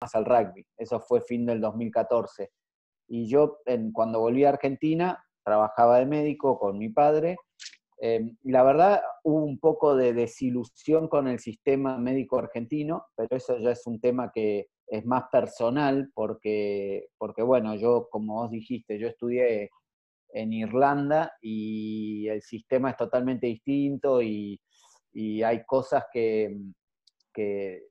al rugby. Eso fue fin del 2014. Y yo, cuando volví a Argentina, trabajaba de médico con mi padre. La verdad, hubo un poco de desilusión con el sistema médico argentino, pero eso ya es un tema que es más personal, porque bueno, yo, como vos dijiste, yo estudié en Irlanda y el sistema es totalmente distinto y hay cosas que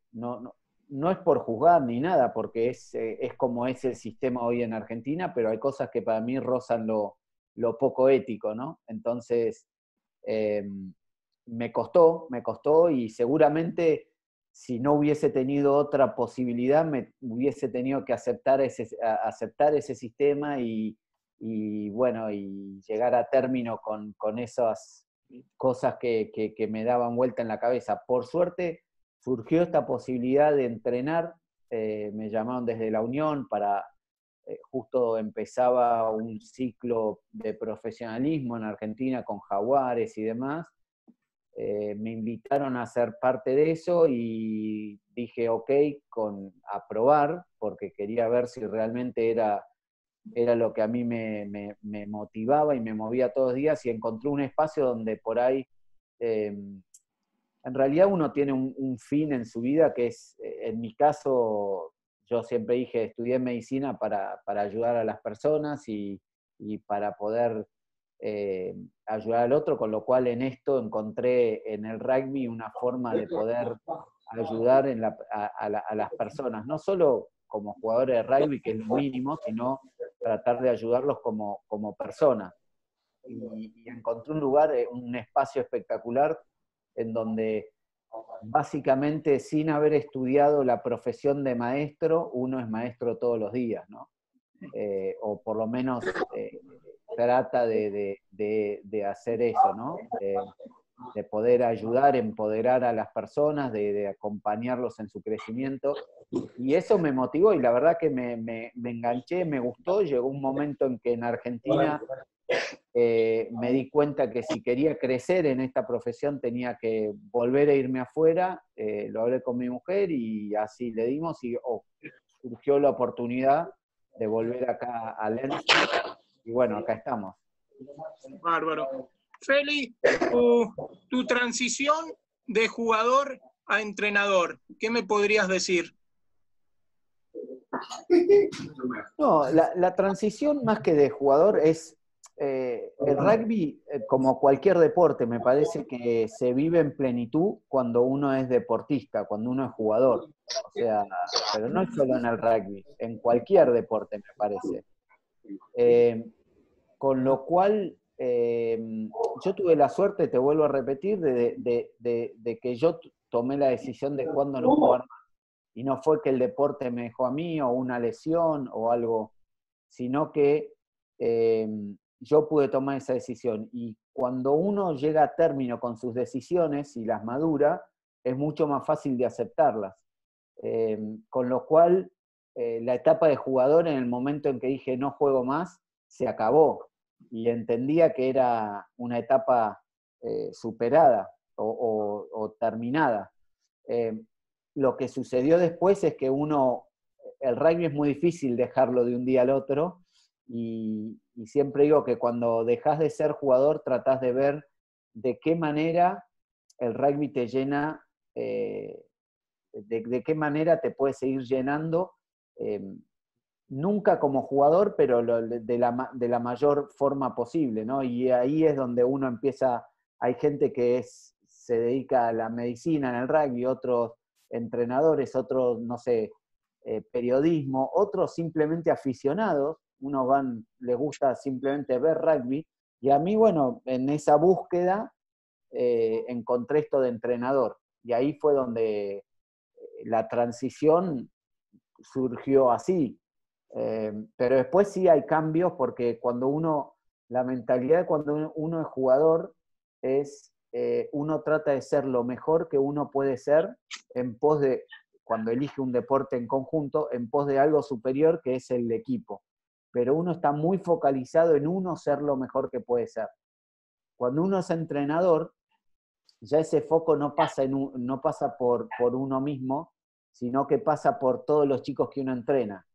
no es por juzgar ni nada, porque es como es el sistema hoy en Argentina, pero hay cosas que para mí rozan lo poco ético, ¿no? Entonces, eh, me costó y seguramente si no hubiese tenido otra posibilidad, me hubiese tenido que aceptar ese sistema bueno, y llegar a término con esas cosas que me daban vuelta en la cabeza. Por suerte, surgió esta posibilidad de entrenar, me llamaron desde la Unión para, justo empezaba un ciclo de profesionalismo en Argentina con Jaguares y demás. Me invitaron a ser parte de eso y dije ok a probar, porque quería ver si realmente era lo que a mí me motivaba y me movía todos los días, y encontré un espacio donde por ahí, en realidad uno tiene un fin en su vida que es, en mi caso, yo siempre dije, estudié medicina para ayudar a las personas y para poder ayudar al otro, con lo cual en esto encontré en el rugby una forma de poder ayudar a las personas, no solo como jugadores de rugby, que es lo mínimo, sino tratar de ayudarlos como personas. Y encontré un lugar, un espacio espectacular en donde básicamente sin haber estudiado la profesión de maestro, uno es maestro todos los días, ¿no? O por lo menos trata de hacer eso, ¿no? De poder ayudar, empoderar a las personas, de acompañarlos en su crecimiento. Y eso me motivó y la verdad que me enganché, me gustó. Llegó un momento en que en Argentina me di cuenta que si quería crecer en esta profesión tenía que volver a irme afuera. Lo hablé con mi mujer y así le dimos y surgió la oportunidad de volver acá a Lens. Y bueno, acá estamos. Bárbaro. Feli, tu transición de jugador a entrenador, ¿qué me podrías decir? No, la transición más que de jugador es, el rugby, como cualquier deporte, me parece que se vive en plenitud cuando uno es deportista, cuando uno es jugador. O sea, pero no es solo en el rugby, en cualquier deporte, me parece. Con lo cual, yo tuve la suerte, te vuelvo a repetir, de que yo tomé la decisión de cuándo no jugar más. Y no fue que el deporte me dejó a mí o una lesión o algo, sino que yo pude tomar esa decisión. Y cuando uno llega a término con sus decisiones y las madura, es mucho más fácil de aceptarlas. Con lo cual, la etapa de jugador, en el momento en que dije no juego más, se acabó. Y entendía que era una etapa superada o terminada. Lo que sucedió después es que el rugby es muy difícil dejarlo de un día al otro, y siempre digo que cuando dejas de ser jugador tratás de ver de qué manera el rugby te llena, de qué manera te puede seguir llenando, eh, nunca como jugador, pero de la mayor forma posible, ¿no? Y ahí es donde uno empieza, hay gente que se dedica a la medicina en el rugby, otros entrenadores, otros, no sé, periodismo, otros simplemente aficionados, unos les gusta simplemente ver rugby, y a mí, bueno, en esa búsqueda encontré esto de entrenador, y ahí fue donde la transición surgió así. Pero después sí hay cambios, porque la mentalidad cuando uno es jugador es, uno trata de ser lo mejor que uno puede ser en pos de, cuando elige un deporte en conjunto, en pos de algo superior que es el equipo. Pero uno está muy focalizado en uno ser lo mejor que puede ser. Cuando uno es entrenador, ya ese foco no pasa por uno mismo, sino que pasa por todos los chicos que uno entrena.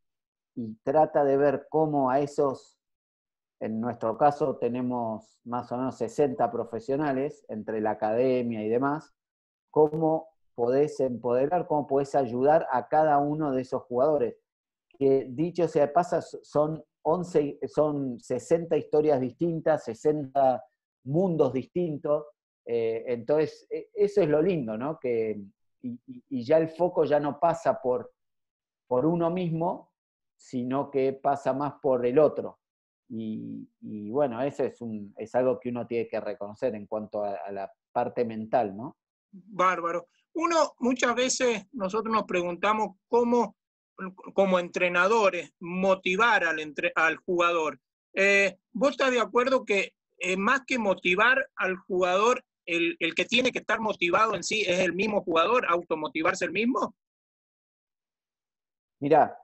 Y trata de ver cómo a esos, en nuestro caso tenemos más o menos 60 profesionales, entre la academia y demás, cómo podés empoderar, cómo podés ayudar a cada uno de esos jugadores. Que dicho sea de paso, son 60 historias distintas, 60 mundos distintos. Entonces, eso es lo lindo, ¿no? Y ya el foco ya no pasa por uno mismo, sino que pasa más por el otro. Y bueno, eso es algo que uno tiene que reconocer en cuanto a la parte mental, ¿no? Bárbaro. Muchas veces nosotros nos preguntamos cómo, como entrenadores, motivar al jugador. ¿Vos estás de acuerdo que más que motivar al jugador, el que tiene que estar motivado en sí es el mismo jugador, automotivarse el mismo? Mirá,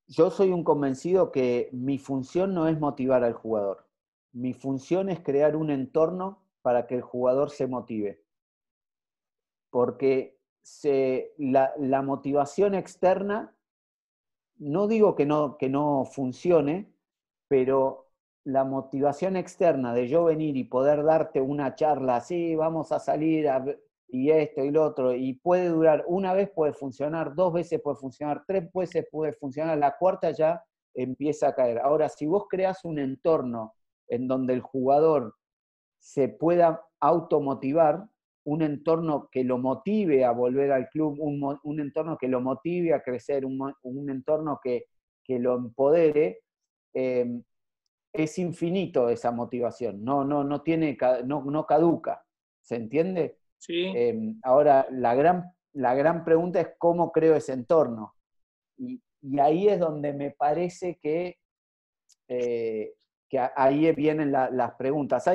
yo soy un convencido que mi función no es motivar al jugador. Mi función es crear un entorno para que el jugador se motive. Porque la motivación externa, no digo que no funcione, pero la motivación externa de yo venir y poder darte una charla así, vamos a salir y esto y lo otro, y puede durar, una vez puede funcionar, 2 veces puede funcionar, 3 veces puede funcionar, la cuarta ya empieza a caer. Ahora, si vos creás un entorno en donde el jugador se pueda automotivar, un entorno que lo motive a volver al club, un entorno que lo motive a crecer, un entorno que lo empodere, es infinito esa motivación, no caduca, ¿se entiende? Sí. Ahora, la gran pregunta es cómo creo ese entorno. Y ahí es donde me parece que ahí vienen las preguntas.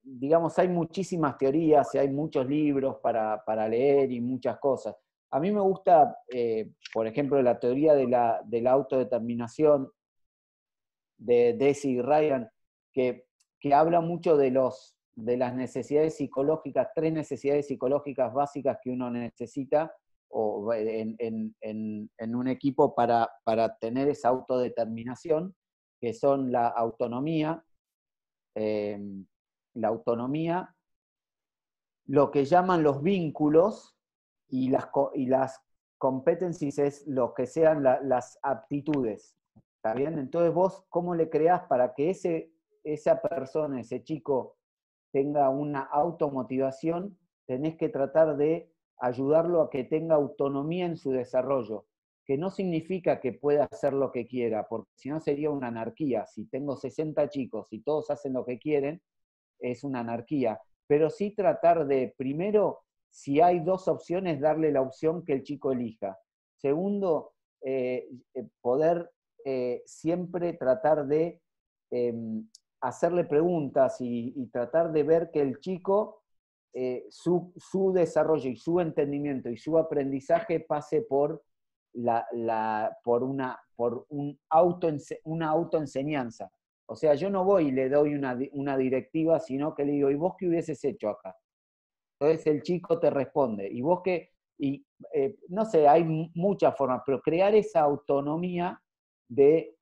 Digamos, hay muchísimas teorías y hay muchos libros para leer y muchas cosas. A mí me gusta, por ejemplo, la teoría de la autodeterminación de Deci y Ryan, que habla mucho de las necesidades psicológicas, 3 necesidades psicológicas básicas que uno necesita en un equipo para tener esa autodeterminación, que son la autonomía, lo que llaman los vínculos y las competencies es lo que sean las aptitudes. ¿Está bien? Entonces vos, ¿cómo le creás para que esa persona, ese chico, tenga una automotivación? Tenés que tratar de ayudarlo a que tenga autonomía en su desarrollo, que no significa que pueda hacer lo que quiera, porque si no sería una anarquía. Si tengo 60 chicos y todos hacen lo que quieren, es una anarquía. Pero sí tratar de, primero, si hay 2 opciones, darle la opción que el chico elija. Segundo, poder siempre tratar de hacerle preguntas y tratar de ver que el chico, su desarrollo y su entendimiento y su aprendizaje pase por una autoenseñanza. O sea, yo no voy y le doy una directiva, sino que le digo, ¿y vos qué hubieses hecho acá? Entonces el chico te responde, ¿y vos qué? Y no sé, hay muchas formas, pero crear esa autonomía de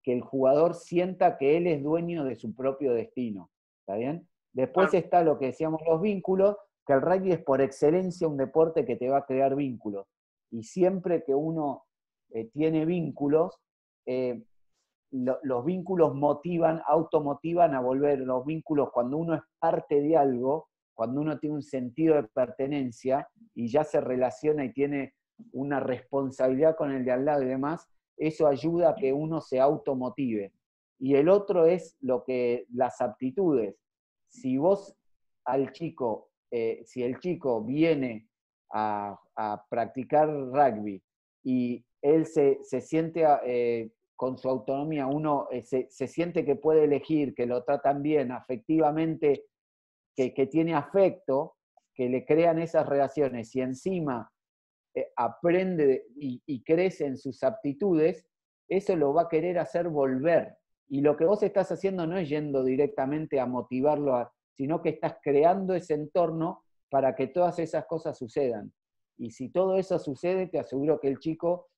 que el jugador sienta que él es dueño de su propio destino. ¿Está bien? Después está lo que decíamos los vínculos, que el rugby es por excelencia un deporte que te va a crear vínculos. Y siempre que uno tiene vínculos, los vínculos automotivan a volver. Los vínculos, cuando uno es parte de algo, cuando uno tiene un sentido de pertenencia y ya se relaciona y tiene una responsabilidad con el de al lado y demás, eso ayuda a que uno se automotive. Y el otro es las aptitudes. Si vos al chico, si el chico viene a practicar rugby y él se siente con su autonomía, uno se siente que puede elegir, que lo tratan bien afectivamente, que tiene afecto, que le crean esas relaciones y encima aprende y crece en sus aptitudes, eso lo va a querer hacer volver. Y lo que vos estás haciendo no es yendo directamente a motivarlo, sino que estás creando ese entorno para que todas esas cosas sucedan. Y si todo eso sucede, te aseguro que el chico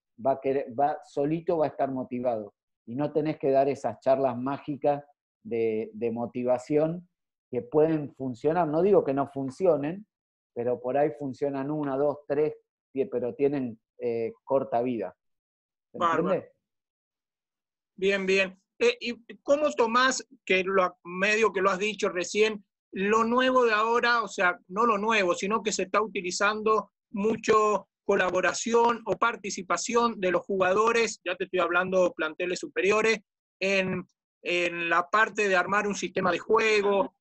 solito va a estar motivado. Y no tenés que dar esas charlas mágicas de motivación que pueden funcionar. No digo que no funcionen, pero por ahí funcionan 1, 2, 3, pero tienen corta vida. ¿Se Bárbaro. entiende? Bien, bien. ¿Y cómo tomás, medio que lo has dicho recién, lo nuevo de ahora, o sea, no lo nuevo, sino que se está utilizando mucho colaboración o participación de los jugadores, ya te estoy hablando planteles superiores, en la parte de armar un sistema de juego,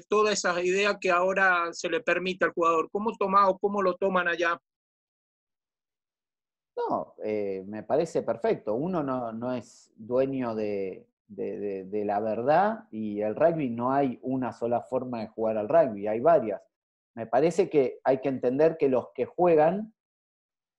todas esas ideas que ahora se le permite al jugador? ¿Cómo tomás o cómo lo toman allá? No, me parece perfecto. Uno no es dueño de la verdad, y el rugby no hay una sola forma de jugar al rugby, hay varias. Me parece que hay que entender que los que juegan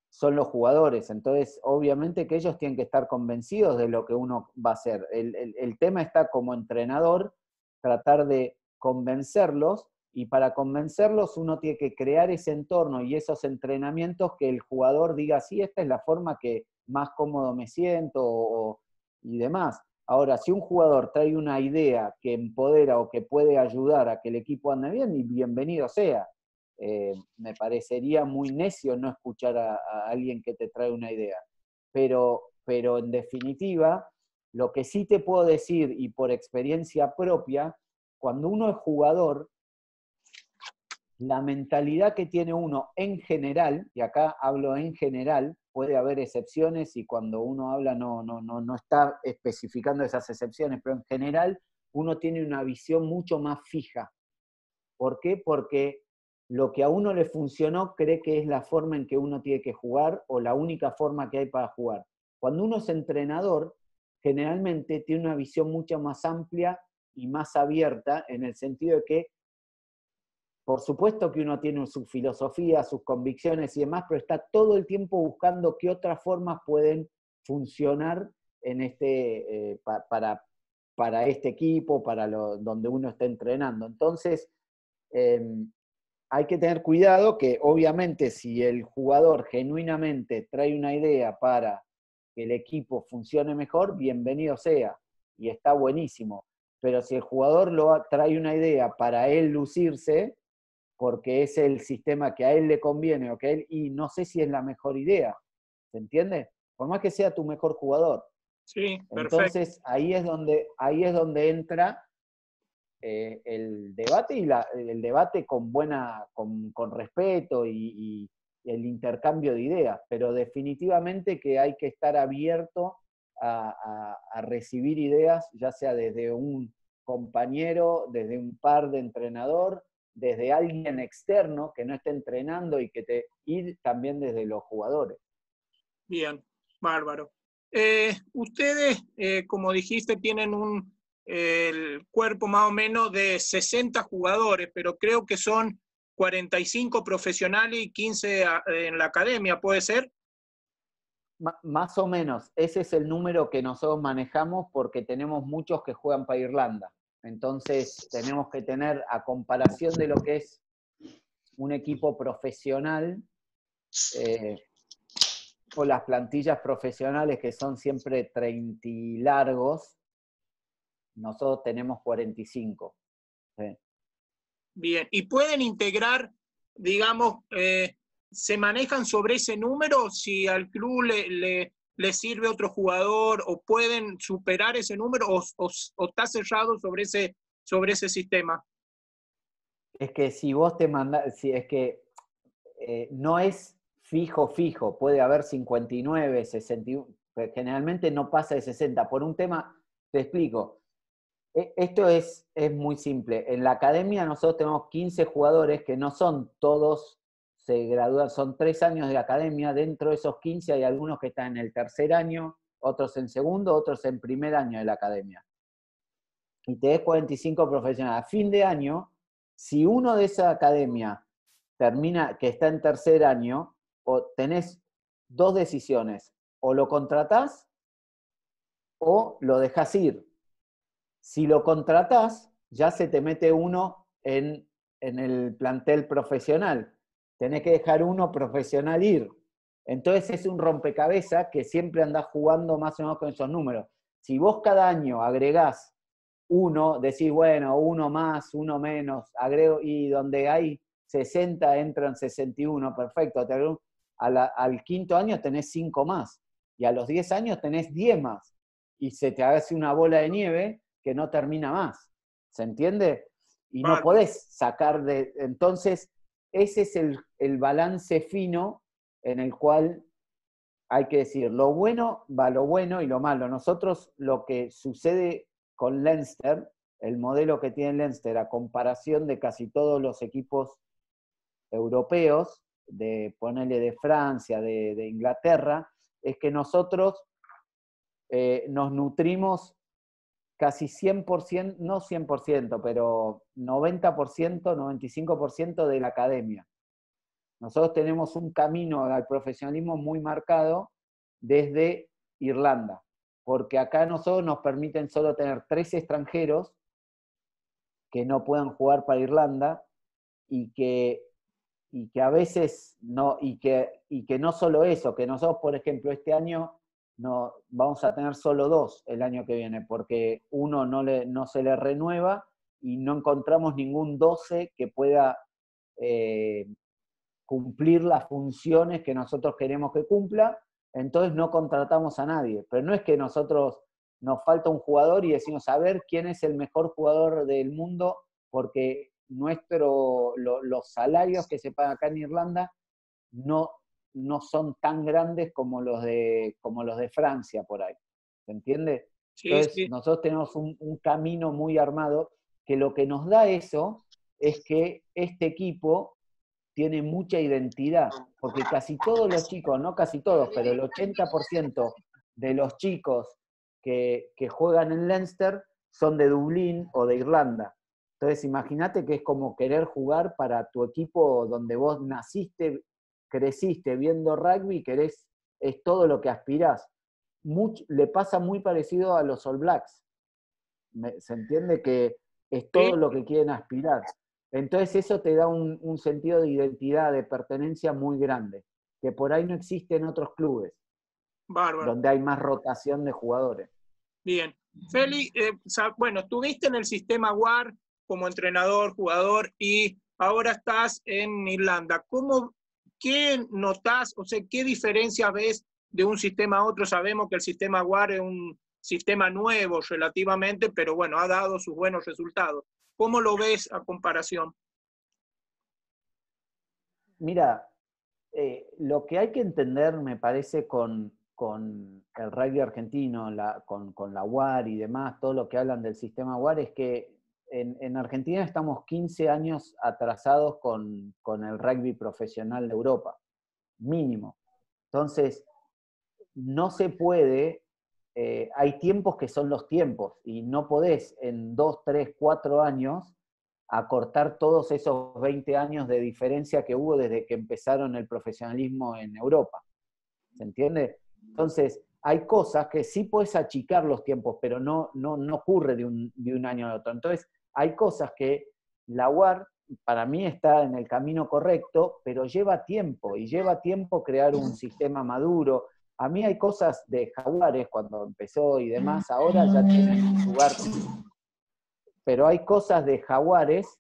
son los jugadores, entonces obviamente que ellos tienen que estar convencidos de lo que uno va a hacer. El tema está como entrenador, tratar de convencerlos, y para convencerlos uno tiene que crear ese entorno y esos entrenamientos que el jugador diga, sí, esta es la forma que más cómodo me siento y demás. Ahora, si un jugador trae una idea que empodera o que puede ayudar a que el equipo ande bien, y bienvenido sea. Me parecería muy necio no escuchar a alguien que te trae una idea. Pero en definitiva, lo que sí te puedo decir, y por experiencia propia, cuando uno es jugador, la mentalidad que tiene uno en general, y acá hablo en general, puede haber excepciones y cuando uno habla no está especificando esas excepciones, pero en general uno tiene una visión mucho más fija. ¿Por qué? Porque lo que a uno le funcionó cree que es la forma en que uno tiene que jugar o la única forma que hay para jugar. Cuando uno es entrenador, generalmente tiene una visión mucho más amplia y más abierta, en el sentido de que, por supuesto que uno tiene su filosofía, sus convicciones y demás, pero está todo el tiempo buscando qué otras formas pueden funcionar en para este equipo, donde uno está entrenando. Entonces, hay que tener cuidado que obviamente si el jugador genuinamente trae una idea para que el equipo funcione mejor, bienvenido sea, y está buenísimo. Pero si el jugador trae una idea para él lucirse, porque es el sistema que a él le conviene, o que él, y no sé si es la mejor idea, ¿se entiende? Por más que sea tu mejor jugador. Sí, perfecto. Entonces ahí es donde entra el debate, y el debate con respeto y el intercambio de ideas, pero definitivamente que hay que estar abierto a recibir ideas, ya sea desde un compañero, desde un par de entrenador, desde alguien externo que no esté entrenando, y también desde los jugadores. Bien, bárbaro. Ustedes, como dijiste, tienen el cuerpo más o menos de 60 jugadores, pero creo que son 45 profesionales y 15 en la academia, ¿puede ser? Más o menos, ese es el número que nosotros manejamos porque tenemos muchos que juegan para Irlanda. Entonces tenemos que tener, a comparación de lo que es un equipo profesional, o las plantillas profesionales que son siempre 30 y largos, nosotros tenemos 45. ¿Sí? Bien, y pueden integrar, digamos, se manejan sobre ese número, si al club le sirve otro jugador, o pueden superar ese número, o está cerrado sobre ese sistema. Es que si vos te mandás, si es que no es fijo, puede haber 59, 61, generalmente no pasa de 60. Por un tema, te explico, esto es muy simple. En la academia nosotros tenemos 15 jugadores que no son todos, se gradúan, son 3 años de academia. Dentro de esos 15 hay algunos que están en el tercer año, otros en segundo, otros en primer año de la academia. Y tenés 45 profesionales. A fin de año, si uno de esa academia termina, que está en tercer año, o tenés dos decisiones: o lo contratás o lo dejás ir. Si lo contratás, ya se te mete uno en el plantel profesional. tenés que dejar uno profesional ir. Entonces es un rompecabezas que siempre andás jugando más o menos con esos números. Si vos cada año agregás uno, decís, bueno, uno más, uno menos, agrego, y donde hay 60 entran 61, perfecto. Al quinto año tenés 5 más, y a los 10 años tenés 10 más, y se te hace una bola de nieve que no termina más. ¿Se entiende? Y no Bárbaro. podés sacar de... Entonces, ese es el balance fino en el cual hay que decir, lo bueno va lo bueno y lo malo. Nosotros lo que sucede con Leinster, el modelo que tiene Leinster a comparación de casi todos los equipos europeos, de ponerle de Francia, de Inglaterra, es que nosotros nos nutrimos casi 100%, no 100%, pero 90%, 95% de la academia. Nosotros tenemos un camino al profesionalismo muy marcado desde Irlanda, porque acá nosotros nos permiten solo tener 3 extranjeros que no puedan jugar para Irlanda y que a veces no, y que no solo eso, que nosotros, por ejemplo, este año no, vamos a tener solo 2 el año que viene, porque uno no se le renueva y no encontramos ningún 12 que pueda cumplir las funciones que nosotros queremos que cumpla, entonces no contratamos a nadie. Pero no es que nosotros nos falta un jugador y decimos, a ver quién es el mejor jugador del mundo, porque los salarios que se pagan acá en Irlanda no, no son tan grandes como los de Francia por ahí. ¿Se entiende? Sí, Entonces, sí. nosotros tenemos un camino muy armado que lo que nos da eso es que este equipo tiene mucha identidad, porque casi todos los chicos, no casi todos, pero el 80% de los chicos que juegan en Leinster son de Dublín o de Irlanda. Entonces imagínate que es como querer jugar para tu equipo donde vos naciste, creciste viendo rugby, es todo lo que aspirás. Le pasa muy parecido a los All Blacks. ¿Se entiende? Que es todo Sí, lo que quieren aspirar. Entonces eso te da un sentido de identidad, de pertenencia muy grande, que por ahí no existe en otros clubes, bárbaro. donde hay más rotación de jugadores. Bien. Feli, bueno, estuviste en el sistema WAR como entrenador, jugador, y ahora estás en Irlanda. ¿Qué notas, o sea, qué diferencia ves de un sistema a otro? Sabemos que el sistema WAR es un sistema nuevo relativamente, pero bueno, ha dado sus buenos resultados. ¿Cómo lo ves a comparación? Mira, lo que hay que entender, me parece, con el rugby argentino, con la UAR y demás, todo lo que hablan del sistema UAR, es que en Argentina estamos 15 años atrasados con el rugby profesional de Europa, mínimo. Entonces, no se puede, hay tiempos que son los tiempos, y no podés en 2, 3, 4 años acortar todos esos 20 años de diferencia que hubo desde que empezaron el profesionalismo en Europa. ¿Se entiende? Entonces, hay cosas que sí puedes achicar los tiempos, pero no ocurre de un año al otro. Entonces, hay cosas que la UAR para mí está en el camino correcto, pero lleva tiempo, y lleva tiempo crear un sistema maduro. A mí hay cosas de Jaguares, cuando empezó y demás, ahora ya tienen un lugar, pero hay cosas de Jaguares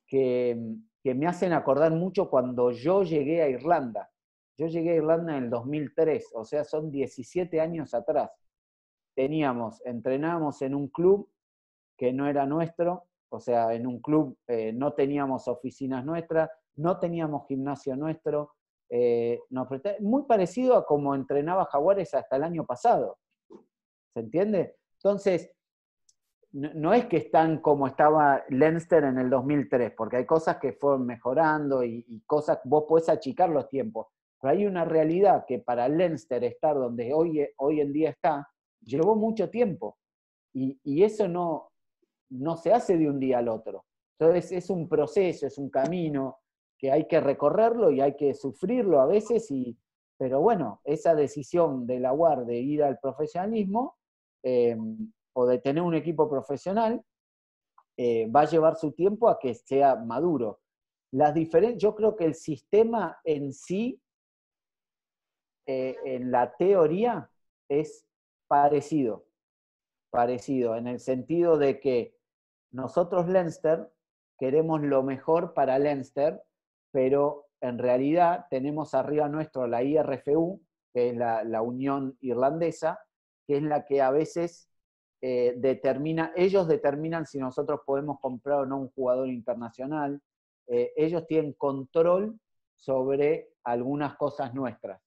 que me hacen acordar mucho cuando yo llegué a Irlanda. Yo llegué a Irlanda en el 2003, o sea, son 17 años atrás. Entrenábamos en un club que no era nuestro, o sea, en un club no teníamos oficinas nuestras, no teníamos gimnasio nuestro, muy parecido a como entrenaba Jaguares hasta el año pasado. ¿Se entiende? Entonces, no es que están como estaba Leinster en el 2003, porque hay cosas que fueron mejorando y cosas, vos podés achicar los tiempos, pero hay una realidad que para Leinster estar donde hoy en día está, llevó mucho tiempo, y eso no se hace de un día al otro. Entonces es un proceso, es un camino que hay que recorrerlo y hay que sufrirlo a veces, pero bueno, esa decisión de la UAR de ir al profesionalismo, o de tener un equipo profesional, va a llevar su tiempo a que sea maduro. yo creo que el sistema en sí, en la teoría, es parecido, en el sentido de que nosotros Leinster queremos lo mejor para Leinster, pero en realidad tenemos arriba nuestro la IRFU, que es la Unión Irlandesa, que es la que a veces ellos determinan si nosotros podemos comprar o no un jugador internacional. Ellos tienen control sobre algunas cosas nuestras.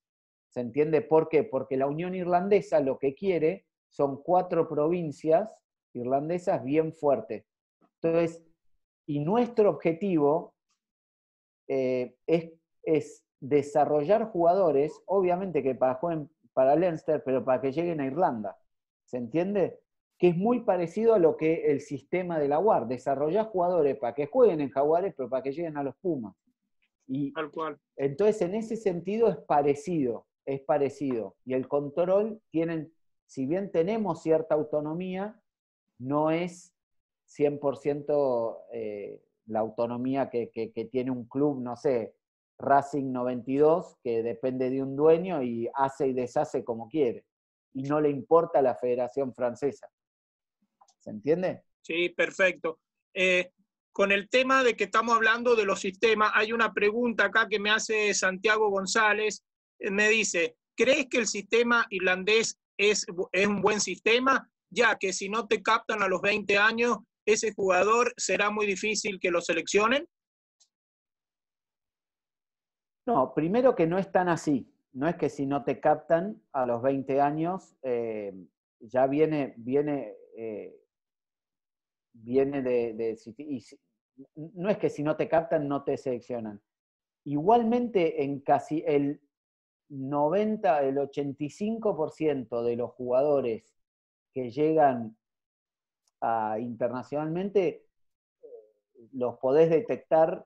¿Se entiende por qué? Porque la Unión Irlandesa lo que quiere son 4 provincias irlandesas bien fuertes. Entonces, y nuestro objetivo es desarrollar jugadores, obviamente que jueguen para Leinster, pero para que lleguen a Irlanda. ¿Se entiende? Que es muy parecido a lo que el sistema de la UAR, desarrollar jugadores para que jueguen en Jaguares, pero para que lleguen a los Pumas. Y Tal cual. entonces, en ese sentido es parecido. Y el control si bien tenemos cierta autonomía, no es 100% la autonomía que tiene un club, no sé, Racing 92, que depende de un dueño y hace y deshace como quiere. Y no le importa a la Federación Francesa. ¿Se entiende? Sí, perfecto. Con el tema de que estamos hablando de los sistemas, hay una pregunta acá que me hace Santiago González. Me dice, ¿crees que el sistema irlandés es un buen sistema? Ya que si no te captan a los 20 años, ese jugador será muy difícil que lo seleccionen. No, primero que no es tan así. No es que si no te captan a los 20 años, ya viene no es que si no te captan no te seleccionan. Igualmente en casi el 85% de los jugadores que llegan internacionalmente, los podés detectar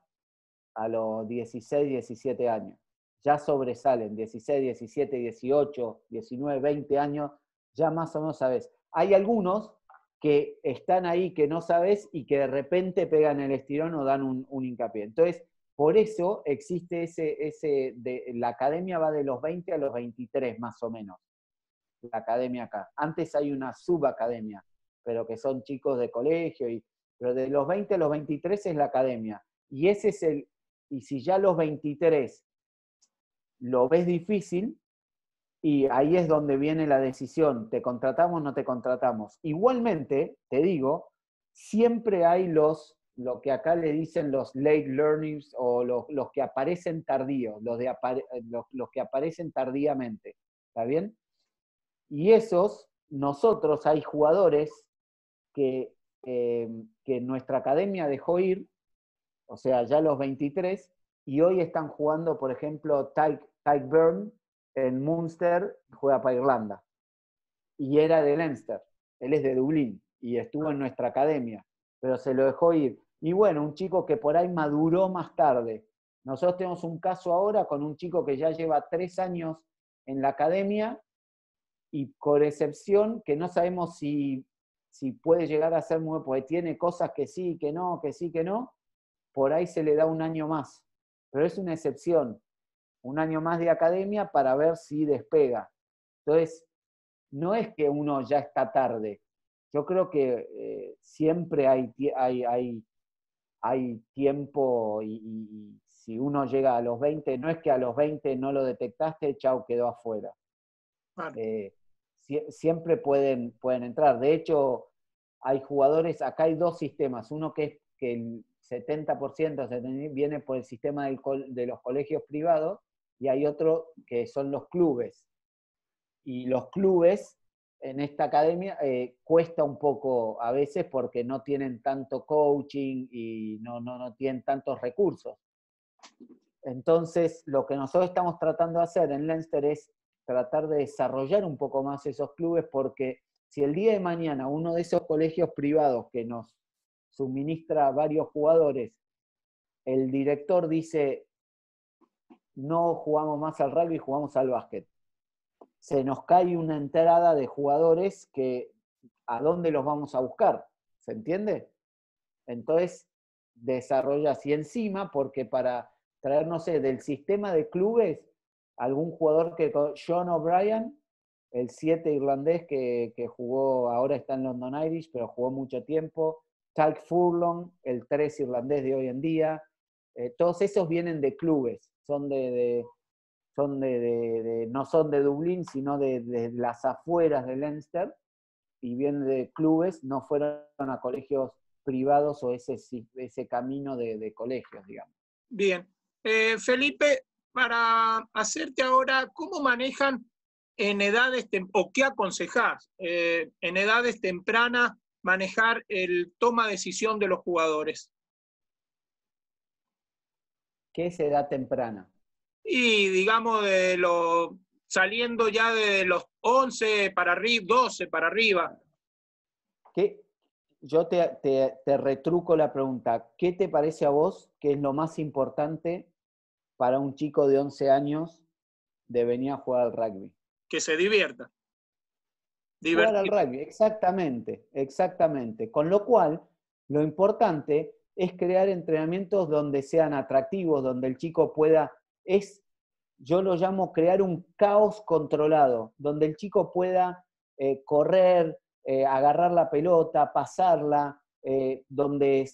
a los 16, 17 años. Ya sobresalen, 16, 17, 18, 19, 20 años, ya más o menos sabes. Hay algunos que están ahí que no sabes y que de repente pegan el estirón o dan un hincapié. Entonces, por eso existe la academia va de los 20 a los 23 más o menos, la academia acá. Antes hay una subacademia, pero que son chicos de colegio, pero de los 20 a los 23 es la academia. Y si ya a los 23 lo ves difícil, y ahí es donde viene la decisión, ¿te contratamos o no te contratamos? Igualmente, te digo, siempre hay lo que acá le dicen los late learners o los que aparecen tardíos, los que aparecen tardíamente, ¿está bien? Y nosotros hay jugadores que nuestra academia dejó ir, o sea, ya los 23, y hoy están jugando, por ejemplo, Tyke Byrne en Munster, juega para Irlanda, y era de Leinster, él es de Dublín, y estuvo en nuestra academia, pero se lo dejó ir. Y bueno, un chico que por ahí maduró más tarde. Nosotros tenemos un caso ahora con un chico que ya lleva 3 años en la academia, y por excepción, que no sabemos si puede llegar a ser muy, porque tiene cosas que sí, que no, que sí, que no, por ahí se le da un año más. Pero es una excepción, un año más de academia para ver si despega. Entonces, no es que uno ya está tarde. Yo creo que siempre hay tiempo y si uno llega a los 20, no es que a los 20 no lo detectaste, chau, quedó afuera. Vale. Siempre pueden entrar. De hecho, hay jugadores, acá hay 2 sistemas. Uno que es que el 70% viene por el sistema de los colegios privados y hay otro que son los clubes. Y los clubes en esta academia cuesta un poco a veces porque no tienen tanto coaching y no tienen tantos recursos. Entonces, lo que nosotros estamos tratando de hacer en Leinster es tratar de desarrollar un poco más esos clubes, porque si el día de mañana uno de esos colegios privados que nos suministra varios jugadores, el director dice, no jugamos más al rugby, jugamos al básquet, se nos cae una entrada de jugadores que ¿a dónde los vamos a buscar? ¿Se entiende? Entonces, desarrollas. Y encima, porque para traer, no sé, del sistema de clubes, algún jugador que, John O'Brien, el 7 irlandés que jugó, ahora está en London Irish, pero jugó mucho tiempo, Tadhg Furlong, el 3 irlandés de hoy en día, todos esos vienen de clubes, no son de Dublín, sino de las afueras de Leinster, y vienen de clubes, no fueron a colegios privados o ese camino de colegios, digamos. Bien. Felipe, para hacerte ahora, ¿cómo manejan en edades, o qué aconsejás en edades tempranas manejar el toma de decisión de los jugadores? ¿Qué es edad temprana? Y digamos, saliendo ya de los 11 para arriba, 12 para arriba. Yo te retruco la pregunta. ¿Qué te parece a vos que es lo más importante para un chico de 11 años de venir a jugar al rugby? Que se divierta. Jugar al rugby, exactamente, exactamente. Con lo cual, lo importante es crear entrenamientos donde sean atractivos, donde el chico pueda, yo lo llamo crear un caos controlado, donde el chico pueda correr, agarrar la pelota, pasarla, donde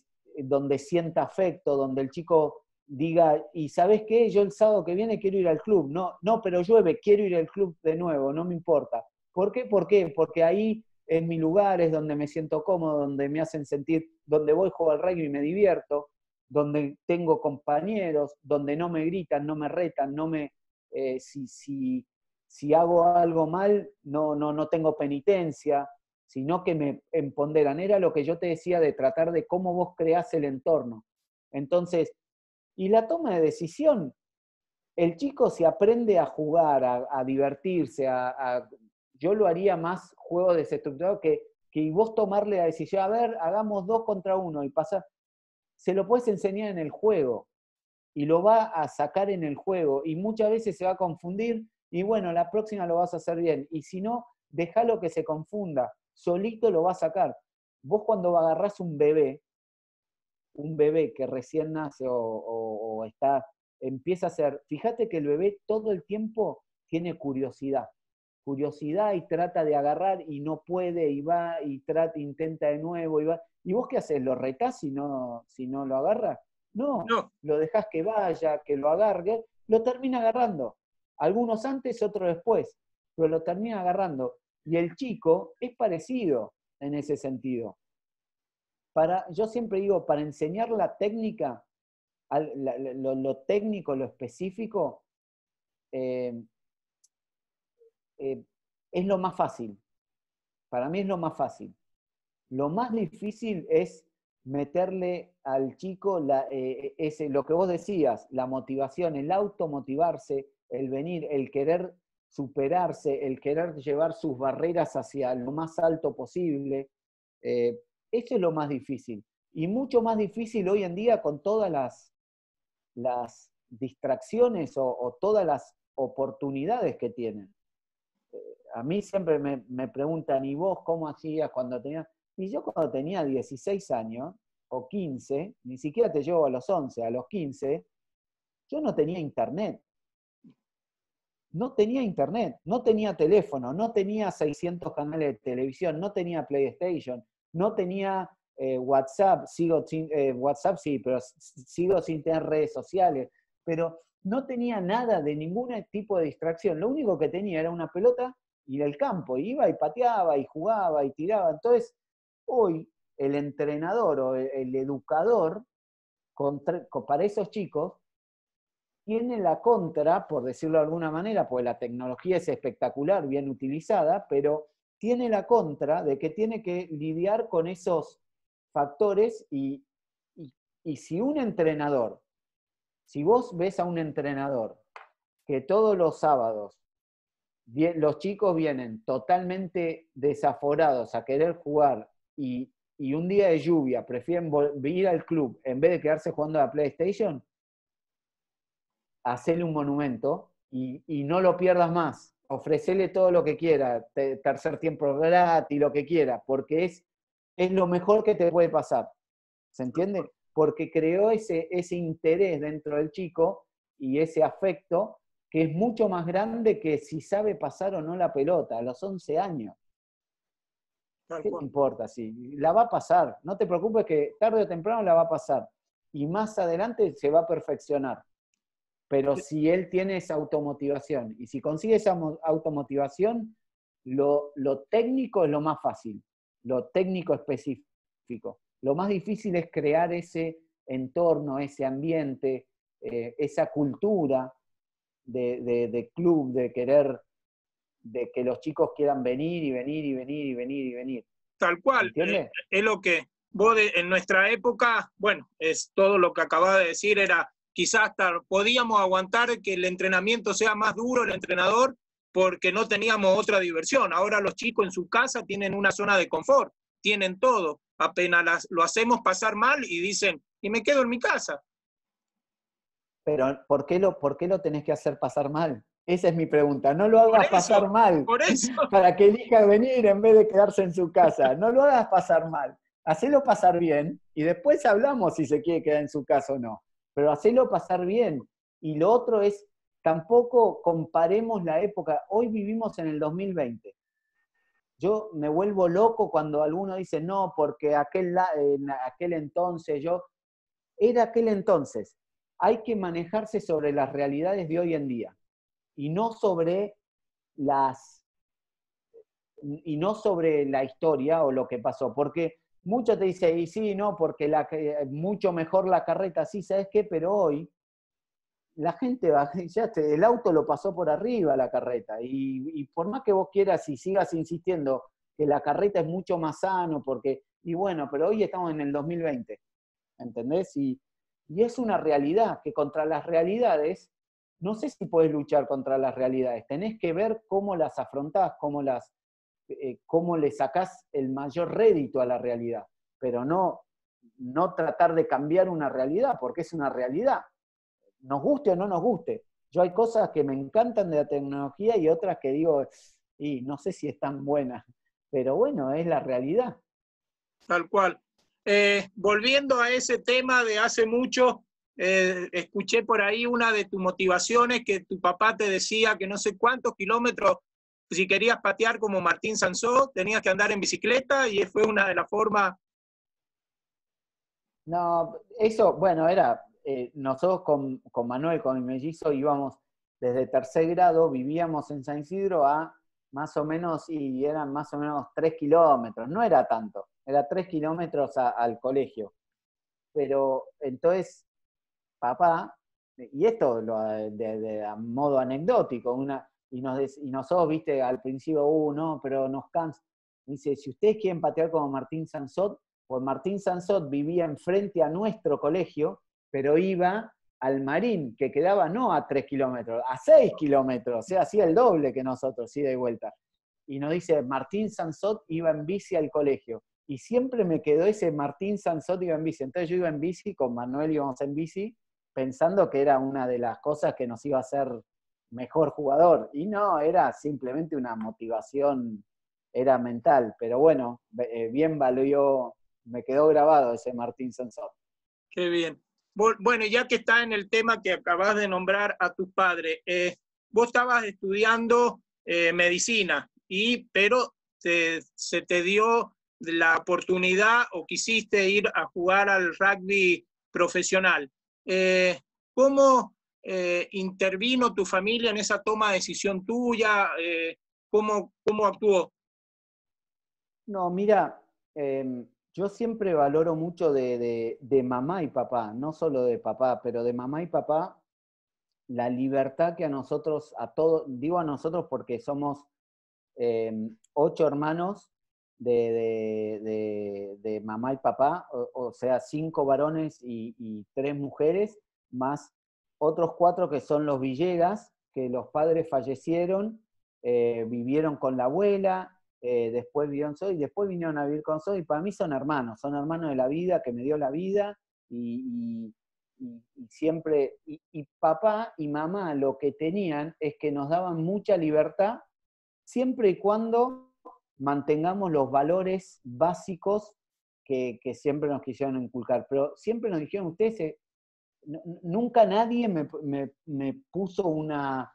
sienta afecto, donde el chico diga, ¿y sabes qué? Yo el sábado que viene quiero ir al club. No, pero llueve, quiero ir al club de nuevo, no me importa. ¿Por qué? ¿Por qué? Porque ahí es mi lugar, es donde me siento cómodo, donde me hacen sentir, donde voy, juego al rugby y me divierto, donde tengo compañeros, donde no me gritan, no me retan, si hago algo mal, no tengo penitencia, sino que me empoderan. Era lo que yo te decía de tratar de cómo vos creás el entorno. Entonces, y la toma de decisión, el chico se aprende a jugar, a divertirse, yo lo haría más juego desestructurado que vos tomarle la decisión, a ver, hagamos 2 contra 1 y pasar. Se lo puedes enseñar en el juego y lo va a sacar en el juego y muchas veces se va a confundir y bueno, la próxima lo vas a hacer bien. Y si no, déjalo que se confunda, solito lo va a sacar. Vos cuando agarrás un bebé que recién nace o empieza a ser, fíjate que el bebé todo el tiempo tiene curiosidad y trata de agarrar y no puede y va y intenta de nuevo y va. ¿Y vos qué haces? ¿Lo retás si no lo agarra? No, lo dejás que vaya, que lo agarre, lo termina agarrando. Algunos antes, otros después, pero lo termina agarrando. Y el chico es parecido en ese sentido. Yo siempre digo, para enseñar la técnica, lo técnico, lo específico, es lo más fácil. Para mí es lo más fácil. Lo más difícil es meterle al chico lo que vos decías, la motivación, el automotivarse, el venir, el querer superarse, el querer llevar sus barreras hacia lo más alto posible. Eso es lo más difícil. Y mucho más difícil hoy en día con todas las distracciones o todas las oportunidades que tienen. A mí siempre me preguntan, ¿y vos cómo hacías cuando tenías? Y yo cuando tenía 16 años, o 15, ni siquiera te llevo a los 11, a los 15, yo no tenía internet. No tenía internet, no tenía teléfono, no tenía 600 canales de televisión, no tenía PlayStation, no tenía WhatsApp, WhatsApp sí, pero sigo sin tener redes sociales, pero no tenía nada de ningún tipo de distracción. Lo único que tenía era una pelota y el campo, iba y pateaba y jugaba y tiraba. Entonces, hoy el entrenador o el educador para esos chicos tiene la contra, por decirlo de alguna manera, porque la tecnología es espectacular, bien utilizada, pero tiene la contra de que tiene que lidiar con esos factores y si un entrenador, si vos ves a un entrenador que todos los sábados los chicos vienen totalmente desaforados a querer jugar y un día de lluvia prefieren ir al club en vez de quedarse jugando a la PlayStation, hacerle un monumento y no lo pierdas más. Ofrecele todo lo que quiera, tercer tiempo gratis, lo que quiera, porque es lo mejor que te puede pasar. ¿Se entiende? porque creó ese interés dentro del chico y ese afecto que es mucho más grande que si sabe pasar o no la pelota a los 11 años. ¿Qué te importa? Si la va a pasar, no te preocupes que tarde o temprano la va a pasar y más adelante se va a perfeccionar. Pero si él tiene esa automotivación y si consigue esa automotivación, lo técnico es lo más fácil, lo técnico específico. Lo más difícil es crear ese entorno, ese ambiente, esa cultura de club, de querer, de que los chicos quieran venir y venir y venir y venir y venir. Tal cual, es lo que vos en nuestra época, bueno, es todo lo que acababa de decir, era quizás hasta podíamos aguantar que el entrenamiento sea más duro, el entrenador, porque no teníamos otra diversión. Ahora los chicos en su casa tienen una zona de confort, tienen todo. Apenas lo hacemos pasar mal y dicen, y me quedo en mi casa. Pero ¿por qué lo tenés que hacer pasar mal? Esa es mi pregunta. No lo hagas pasar mal por eso. para que elija venir en vez de quedarse en su casa. No lo hagas pasar mal. Hacelo pasar bien y después hablamos si se quiere quedar en su casa o no. Pero hacelo pasar bien. Y lo otro es, tampoco comparemos la época. Hoy vivimos en el 2020. Yo me vuelvo loco cuando alguno dice, no, porque en aquel entonces era aquel entonces. Hay que manejarse sobre las realidades de hoy en día y no sobre la historia o lo que pasó, porque muchos te dicen, y sí, no, porque mucho mejor la carreta, sí, ¿sabes qué? Pero hoy la gente va, el auto lo pasó por arriba la carreta, y por más que vos quieras y sigas insistiendo que la carreta es mucho más sano, y bueno, pero hoy estamos en el 2020, ¿entendés? Y es una realidad, que contra las realidades, no sé si podés luchar contra las realidades, tenés que ver cómo las afrontás, cómo le sacás el mayor rédito a la realidad, pero no tratar de cambiar una realidad, porque es una realidad, nos guste o no nos guste. Yo hay cosas que me encantan de la tecnología y otras que digo, y no sé si están buenas, pero bueno, es la realidad. Tal cual. Volviendo a ese tema de hace mucho, escuché por ahí una de tus motivaciones que tu papá te decía que no sé cuántos kilómetros, si querías patear como Martín Sansó, tenías que andar en bicicleta y fue una de las formas. No, eso, bueno, nosotros con Manuel, con mi mellizo, íbamos desde tercer grado, vivíamos en San Isidro a más o menos, y eran más o menos 3 kilómetros, no era tanto, era 3 kilómetros al colegio. Pero entonces, papá, y esto a modo anecdótico, y nosotros, viste, al principio, no, pero nos cansa. Dice, si ustedes quieren patear como Martín Sansot, pues Martín Sansot vivía enfrente a nuestro colegio, pero iba al Marín, que quedaba no a 3 kilómetros, a 6 kilómetros, o sea, hacía el doble que nosotros, ida y vuelta. Y nos dice, Martín Sansot iba en bici al colegio. Y siempre me quedó ese Martín Sansot iba en bici. Entonces yo iba en bici, con Manuel íbamos en bici, pensando que era una de las cosas que nos iba a hacer mejor jugador. Y no, era simplemente una motivación, era mental. Pero bueno, bien valió, me quedó grabado ese Martín Sansot. Qué bien. Bueno, ya que está en el tema que acabas de nombrar a tus padres, vos estabas estudiando medicina, pero se te dio la oportunidad o quisiste ir a jugar al rugby profesional. ¿Cómo intervino tu familia en esa toma de decisión tuya? ¿Cómo actuó? No, mira, yo siempre valoro mucho de mamá y papá, no solo de papá, pero de mamá y papá, la libertad que a nosotros, a todos, digo a nosotros porque somos 8 hermanos de mamá y papá, o sea, 5 varones y 3 mujeres, más otros 4 que son los Villegas, que los padres fallecieron, vivieron con la abuela, después vivieron solos y después vinieron a vivir con solos, y para mí son hermanos de la vida, que me dio la vida, y siempre, y papá y mamá lo que tenían es que nos daban mucha libertad, siempre y cuando mantengamos los valores básicos que siempre nos quisieron inculcar, pero siempre nos dijeron ustedes, nunca nadie me puso una,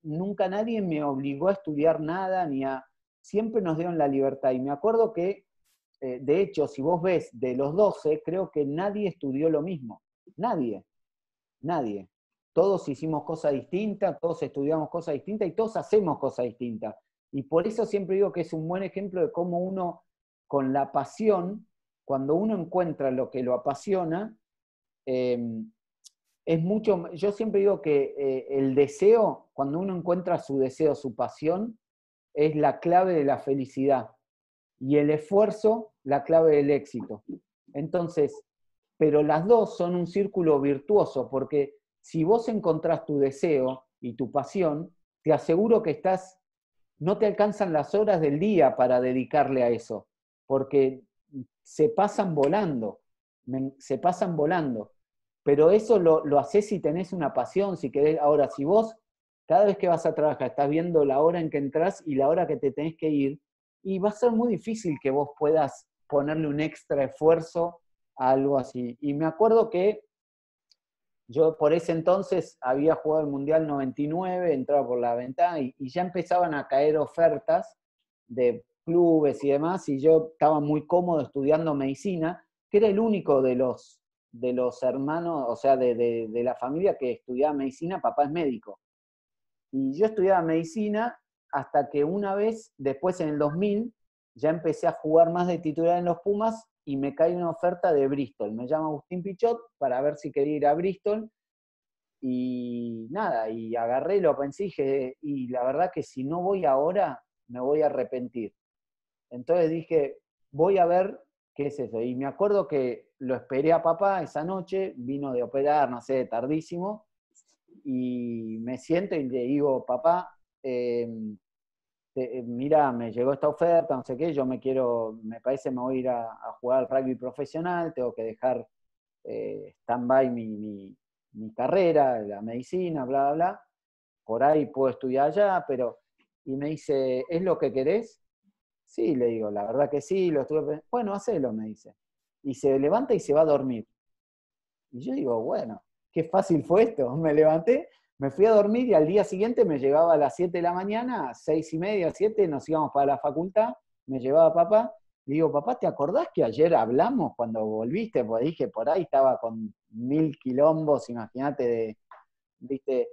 nunca nadie me obligó a estudiar nada, siempre nos dieron la libertad. Y me acuerdo que, de hecho, si vos ves de los 12, creo que nadie estudió lo mismo. Nadie. Todos hicimos cosas distintas, todos estudiamos cosas distintas y todos hacemos cosas distintas. Y por eso siempre digo que es un buen ejemplo de cómo uno, con la pasión, cuando uno encuentra lo que lo apasiona, es mucho. Yo siempre digo que el deseo, cuando uno encuentra su deseo, su pasión, es la clave de la felicidad. Y el esfuerzo, la clave del éxito. Entonces, pero las dos son un círculo virtuoso, porque si vos encontrás tu deseo y tu pasión, te aseguro que no te alcanzan las horas del día para dedicarle a eso, porque se pasan volando. Pero eso lo haces si tenés una pasión, si querés. Ahora, si vos cada vez que vas a trabajar estás viendo la hora en que entrás y la hora que te tenés que ir, y va a ser muy difícil que vos puedas ponerle un extra esfuerzo a algo así. Y me acuerdo que yo por ese entonces había jugado el Mundial 99, entraba por la ventana y ya empezaban a caer ofertas de clubes y demás, y yo estaba muy cómodo estudiando medicina, que era el único de los hermanos, o sea, de la familia que estudiaba medicina. Papá es médico. Y yo estudiaba medicina hasta que una vez, después en el 2000, ya empecé a jugar más de titular en los Pumas y me cae una oferta de Bristol. Me llama Agustín Pichot para ver si quería ir a Bristol. Y nada, y agarré, lo pensé y dije, y la verdad que si no voy ahora, me voy a arrepentir. Entonces dije, voy a ver qué es eso. Y me acuerdo que lo esperé a papá esa noche, vino de operar, no sé, tardísimo, y me siento y le digo, papá, mira, me llegó esta oferta, no sé qué, me parece me voy a ir a jugar al rugby profesional, tengo que dejar stand-by mi carrera, la medicina, bla, bla, bla, por ahí puedo estudiar allá, pero... Y me dice, ¿es lo que querés? Sí, le digo, la verdad que sí, lo estuve pensando. Bueno, hacelo, me dice. Y se levanta y se va a dormir. Y yo digo, bueno, qué fácil fue esto. Me levanté, me fui a dormir y al día siguiente me llegaba a las 7 de la mañana, 6:30, 7, nos íbamos para la facultad, me llevaba papá. Le digo, papá, ¿te acordás que ayer hablamos cuando volviste? Pues dije, por ahí estaba con 1000 quilombos, imagínate, ¿viste?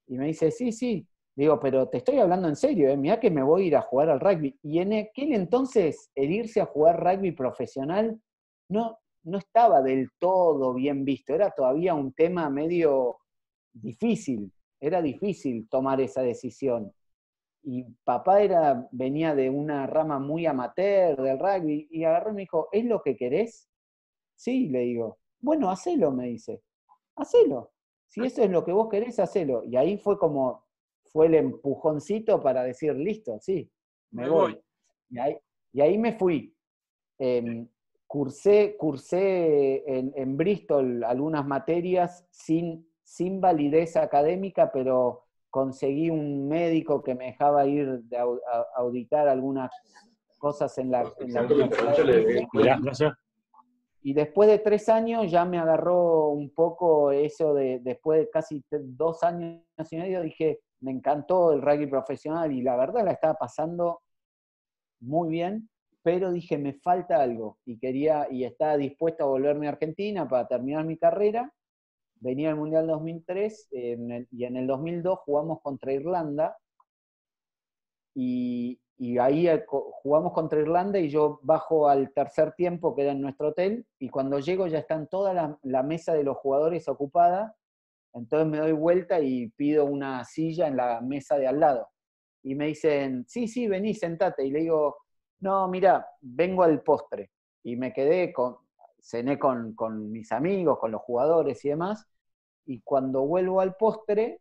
Y me dice, sí, sí. Digo, pero te estoy hablando en serio, ¿eh? Mirá que me voy a ir a jugar al rugby. Y en aquel entonces, el irse a jugar rugby profesional no estaba del todo bien visto. Era todavía un tema medio difícil. Era difícil tomar esa decisión. Y papá venía de una rama muy amateur del rugby y agarró y me dijo, ¿es lo que querés? Sí, le digo. Bueno, hacelo, me dice. Hacelo. Si eso es lo que vos querés, hacelo. Y ahí fue el empujoncito para decir, listo, sí, me voy. Y ahí me fui. Cursé en Bristol algunas materias sin validez académica, pero conseguí un médico que me dejaba ir a auditar algunas cosas en la Universidad de Bristol. Y después de 3 años ya me agarró un poco eso después de casi 2 años y medio, dije, me encantó el rugby profesional y la verdad la estaba pasando muy bien, pero dije, me falta algo y estaba dispuesto a volverme a Argentina para terminar mi carrera. Venía el Mundial 2003 y en el 2002 jugamos contra Irlanda y ahí jugamos contra Irlanda y yo bajo al tercer tiempo que era en nuestro hotel y cuando llego ya están toda la mesa de los jugadores ocupada, entonces me doy vuelta y pido una silla en la mesa de al lado. Y me dicen, sí, sí, vení, sentate. Y le digo, no, mira, vengo al postre. Y me cené con mis amigos, con los jugadores y demás, y cuando vuelvo al postre,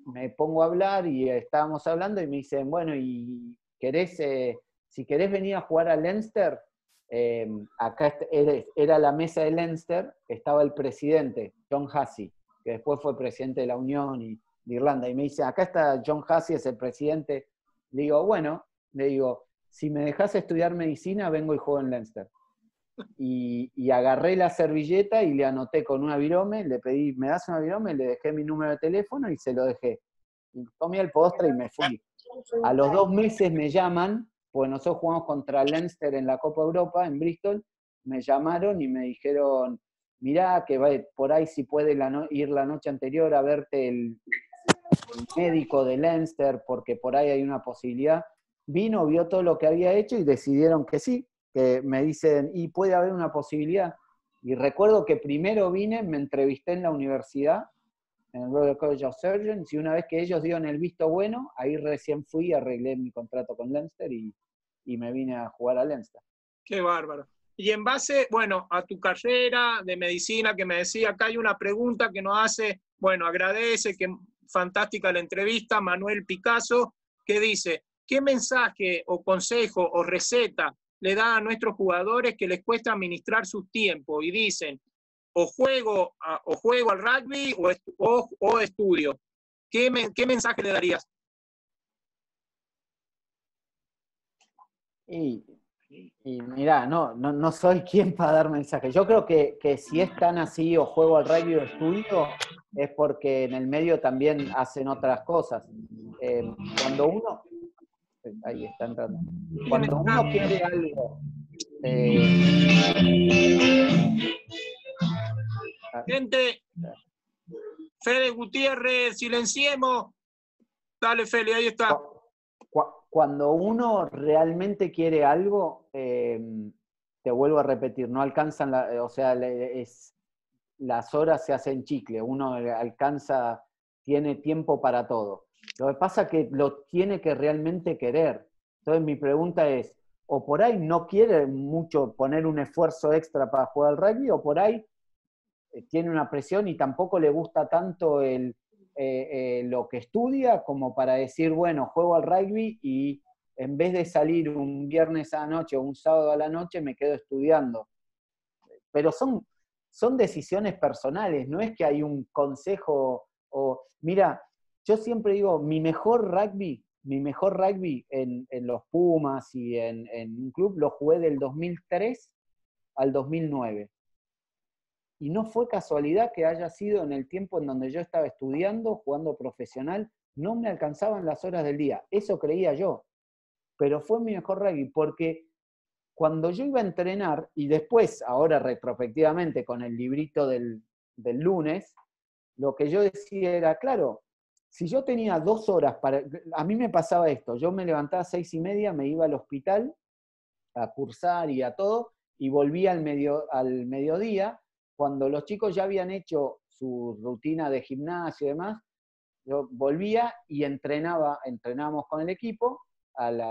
me pongo a hablar y estábamos hablando y me dicen, bueno, y si querés venir a jugar a Leinster, acá era la mesa de Leinster, estaba el presidente, John Hussey, que después fue presidente de la Unión de Irlanda, y me dice, acá está John Hussey, es el presidente. Le digo, bueno, si me dejas estudiar medicina, vengo y juego en Leinster. Y agarré la servilleta y le anoté con una virome, le pedí, ¿me das una virome? Le dejé mi número de teléfono y se lo dejé. Y comí el postre y me fui. A los 2 meses me llaman, pues nosotros jugamos contra Leinster en la Copa Europa, en Bristol, me llamaron y me dijeron, mirá, que va, por ahí si puede ir la noche anterior a verte el médico de Leinster, porque por ahí hay una posibilidad. Vino, vio todo lo que había hecho y decidieron que sí, que me dicen, y puede haber una posibilidad. Y recuerdo que primero vine, me entrevisté en la universidad, en el Royal College of Surgeons, y una vez que ellos dieron el visto bueno, ahí recién fui, arreglé mi contrato con Leinster y me vine a jugar a Leinster. Qué bárbaro. Y en base, bueno, a tu carrera de medicina, que me decía, acá hay una pregunta que nos hace, bueno, agradece, que fantástica la entrevista, Manuel Picasso, que dice, ¿qué mensaje o consejo o receta le da a nuestros jugadores que les cuesta administrar sus tiempos? Y dicen, o juego al rugby o estudio. ¿Qué mensaje le darías? Y mirá, no soy quien para dar mensajes. Yo creo que si es tan así, o juego al rugby o estudio, es porque en el medio también hacen otras cosas. Cuando uno... Ahí está entrando. Cuando uno quiere algo... Gente, Fede Gutiérrez, silenciemos. Dale, Fede, ahí está. Cuando uno realmente quiere algo, te vuelvo a repetir, no alcanzan, o sea, las horas se hacen chicle, uno alcanza, tiene tiempo para todo. Lo que pasa es que lo tiene que realmente querer. Entonces mi pregunta es, o por ahí no quiere mucho poner un esfuerzo extra para jugar al rugby, o por ahí tiene una presión y tampoco le gusta tanto lo que estudia como para decir, bueno, juego al rugby y en vez de salir un viernes a la noche o un sábado a la noche me quedo estudiando. Pero son decisiones personales, no es que hay un consejo o... Mira, yo siempre digo, mi mejor rugby en los Pumas y en un club lo jugué del 2003 al 2009. Y no fue casualidad que haya sido en el tiempo en donde yo estaba estudiando, jugando profesional, no me alcanzaban las horas del día. Eso creía yo. Pero fue mi mejor rugby, porque cuando yo iba a entrenar, y después, ahora retrospectivamente, con el librito del lunes, lo que yo decía era, claro, si yo tenía 2 horas para... A mí me pasaba esto, yo me levantaba a 6:30, me iba al hospital a cursar y a todo, y volvía al mediodía, cuando los chicos ya habían hecho su rutina de gimnasio y demás, yo volvía y entrenábamos con el equipo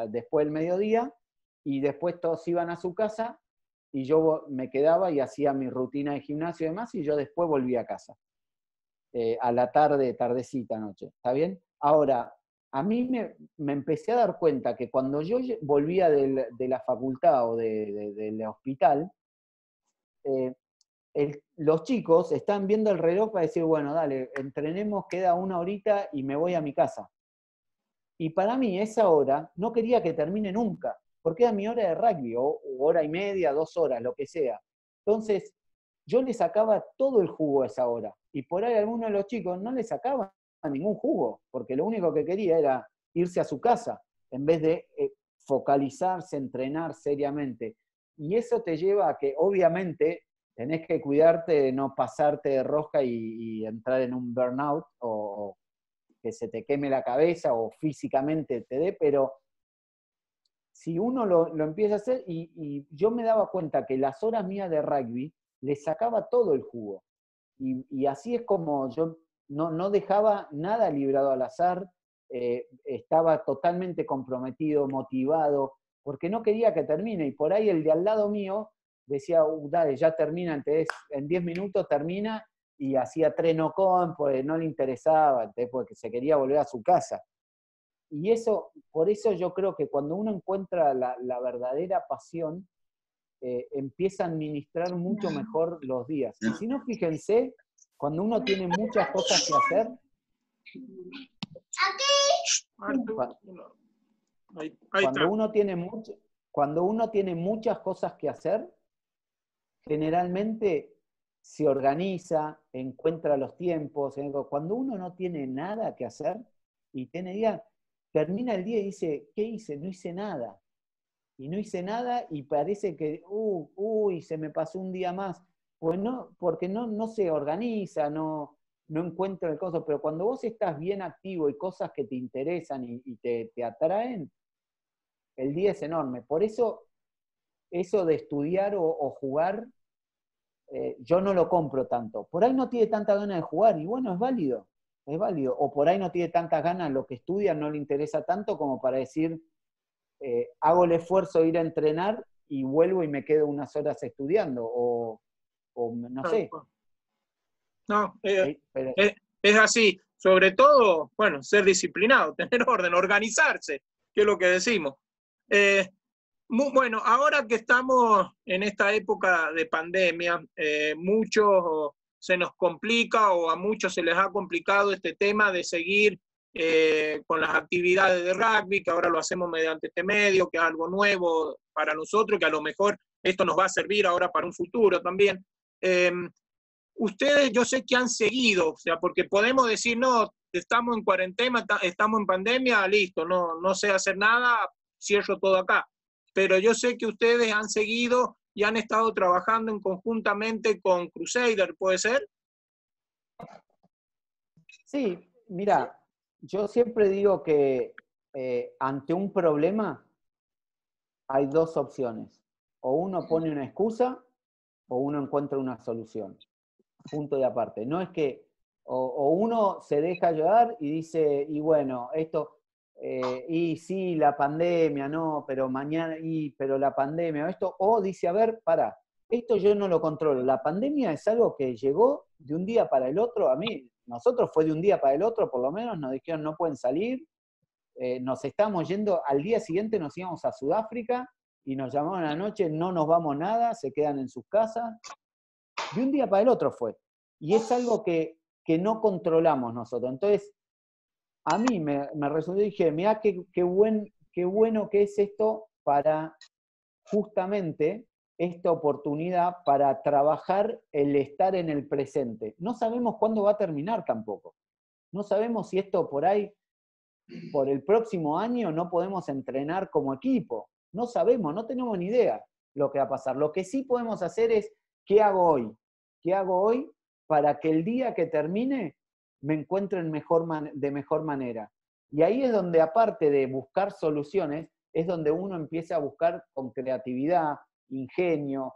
después del mediodía, y después todos iban a su casa, y yo me quedaba y hacía mi rutina de gimnasio y demás, y yo después volvía a casa. A la tardecita, noche. ¿Está bien? Ahora, a mí me empecé a dar cuenta que cuando yo volvía de la facultad o del hospital, los chicos están viendo el reloj para decir, bueno, dale, entrenemos, queda 1 horita y me voy a mi casa. Y para mí esa hora no quería que termine nunca, porque era mi hora de rugby, o hora y media, 2 horas, lo que sea. Entonces, yo le sacaba todo el jugo a esa hora. Y por ahí algunos de los chicos no le sacaban ningún jugo, porque lo único que quería era irse a su casa, en vez de focalizarse, entrenar seriamente. Y eso te lleva a que, obviamente, tenés que cuidarte de no pasarte de rosca y entrar en un burnout, o que se te queme la cabeza, o físicamente te dé, pero si uno lo empieza a hacer, y yo me daba cuenta que las horas mías de rugby le sacaba todo el jugo. Y así es como yo no dejaba nada librado al azar, estaba totalmente comprometido, motivado, porque no quería que termine. Y por ahí el de al lado mío decía, dale, ya termina, en 10 minutos termina, y hacía 3 no-con, pues no le interesaba, porque se quería volver a su casa. Y por eso yo creo que cuando uno encuentra la verdadera pasión, empieza a administrar mucho mejor los días. Y si no, fíjense, cuando uno tiene muchas cosas que hacer, Ahí está. Cuando uno tiene muchas cosas que hacer, generalmente se organiza, encuentra los tiempos. Cuando uno no tiene nada que hacer y tiene día, termina el día y dice, ¿qué hice? No hice nada. Y no hice nada y parece que, se me pasó un día más. Pues no, porque no se organiza, no encuentra el coso. Pero cuando vos estás bien activo y cosas que te interesan y te atraen, el día es enorme. Por eso, eso de estudiar o jugar, yo no lo compro tanto. Por ahí no tiene tanta ganas de jugar y bueno, es válido. Es válido. O por ahí no tiene tantas ganas, lo que estudia no le interesa tanto como para decir, hago el esfuerzo de ir a entrenar y vuelvo y me quedo unas horas estudiando, o no sé. No, Pero, es así. Sobre todo, bueno, ser disciplinado, tener orden, organizarse, que es lo que decimos. Bueno, ahora que estamos en esta época de pandemia, muchos se nos complica o a muchos se les ha complicado este tema de seguir con las actividades de rugby, que ahora lo hacemos mediante este medio, que es algo nuevo para nosotros, que a lo mejor esto nos va a servir ahora para un futuro también. Ustedes yo sé que han seguido, o sea, porque podemos decir, no, estamos en cuarentena, estamos en pandemia, listo, no sé hacer nada, cierro todo acá. Pero yo sé que ustedes han seguido y han estado trabajando conjuntamente con Crusader, ¿puede ser? sí, mira, yo siempre digo que ante un problema hay dos opciones. O uno pone una excusa o uno encuentra una solución. Punto y aparte. No es que o uno se deja llevar y dice, y bueno, esto, y sí, la pandemia, no, pero mañana, pero la pandemia, esto, o dice, a ver, para, esto yo no lo controlo. La pandemia es algo que llegó de un día para el otro. A mí, nosotros fue de un día para el otro, por lo menos, nos dijeron no pueden salir, nos estábamos yendo, al día siguiente nos íbamos a Sudáfrica y nos llamaron a la noche, no nos vamos nada, se quedan en sus casas. De un día para el otro fue. Y es algo que no controlamos nosotros. Entonces, a mí me resultó y dije, mirá qué bueno que es esto para justamente esta oportunidad para trabajar el estar en el presente. No sabemos cuándo va a terminar tampoco. No sabemos si esto por ahí, por el próximo año, no podemos entrenar como equipo. No sabemos, no tenemos ni idea lo que va a pasar. Lo que sí podemos hacer es, ¿qué hago hoy? ¿Qué hago hoy para que el día que termine me encuentre de mejor manera? Y ahí es donde, aparte de buscar soluciones, es donde uno empieza a buscar con creatividad, ingenio,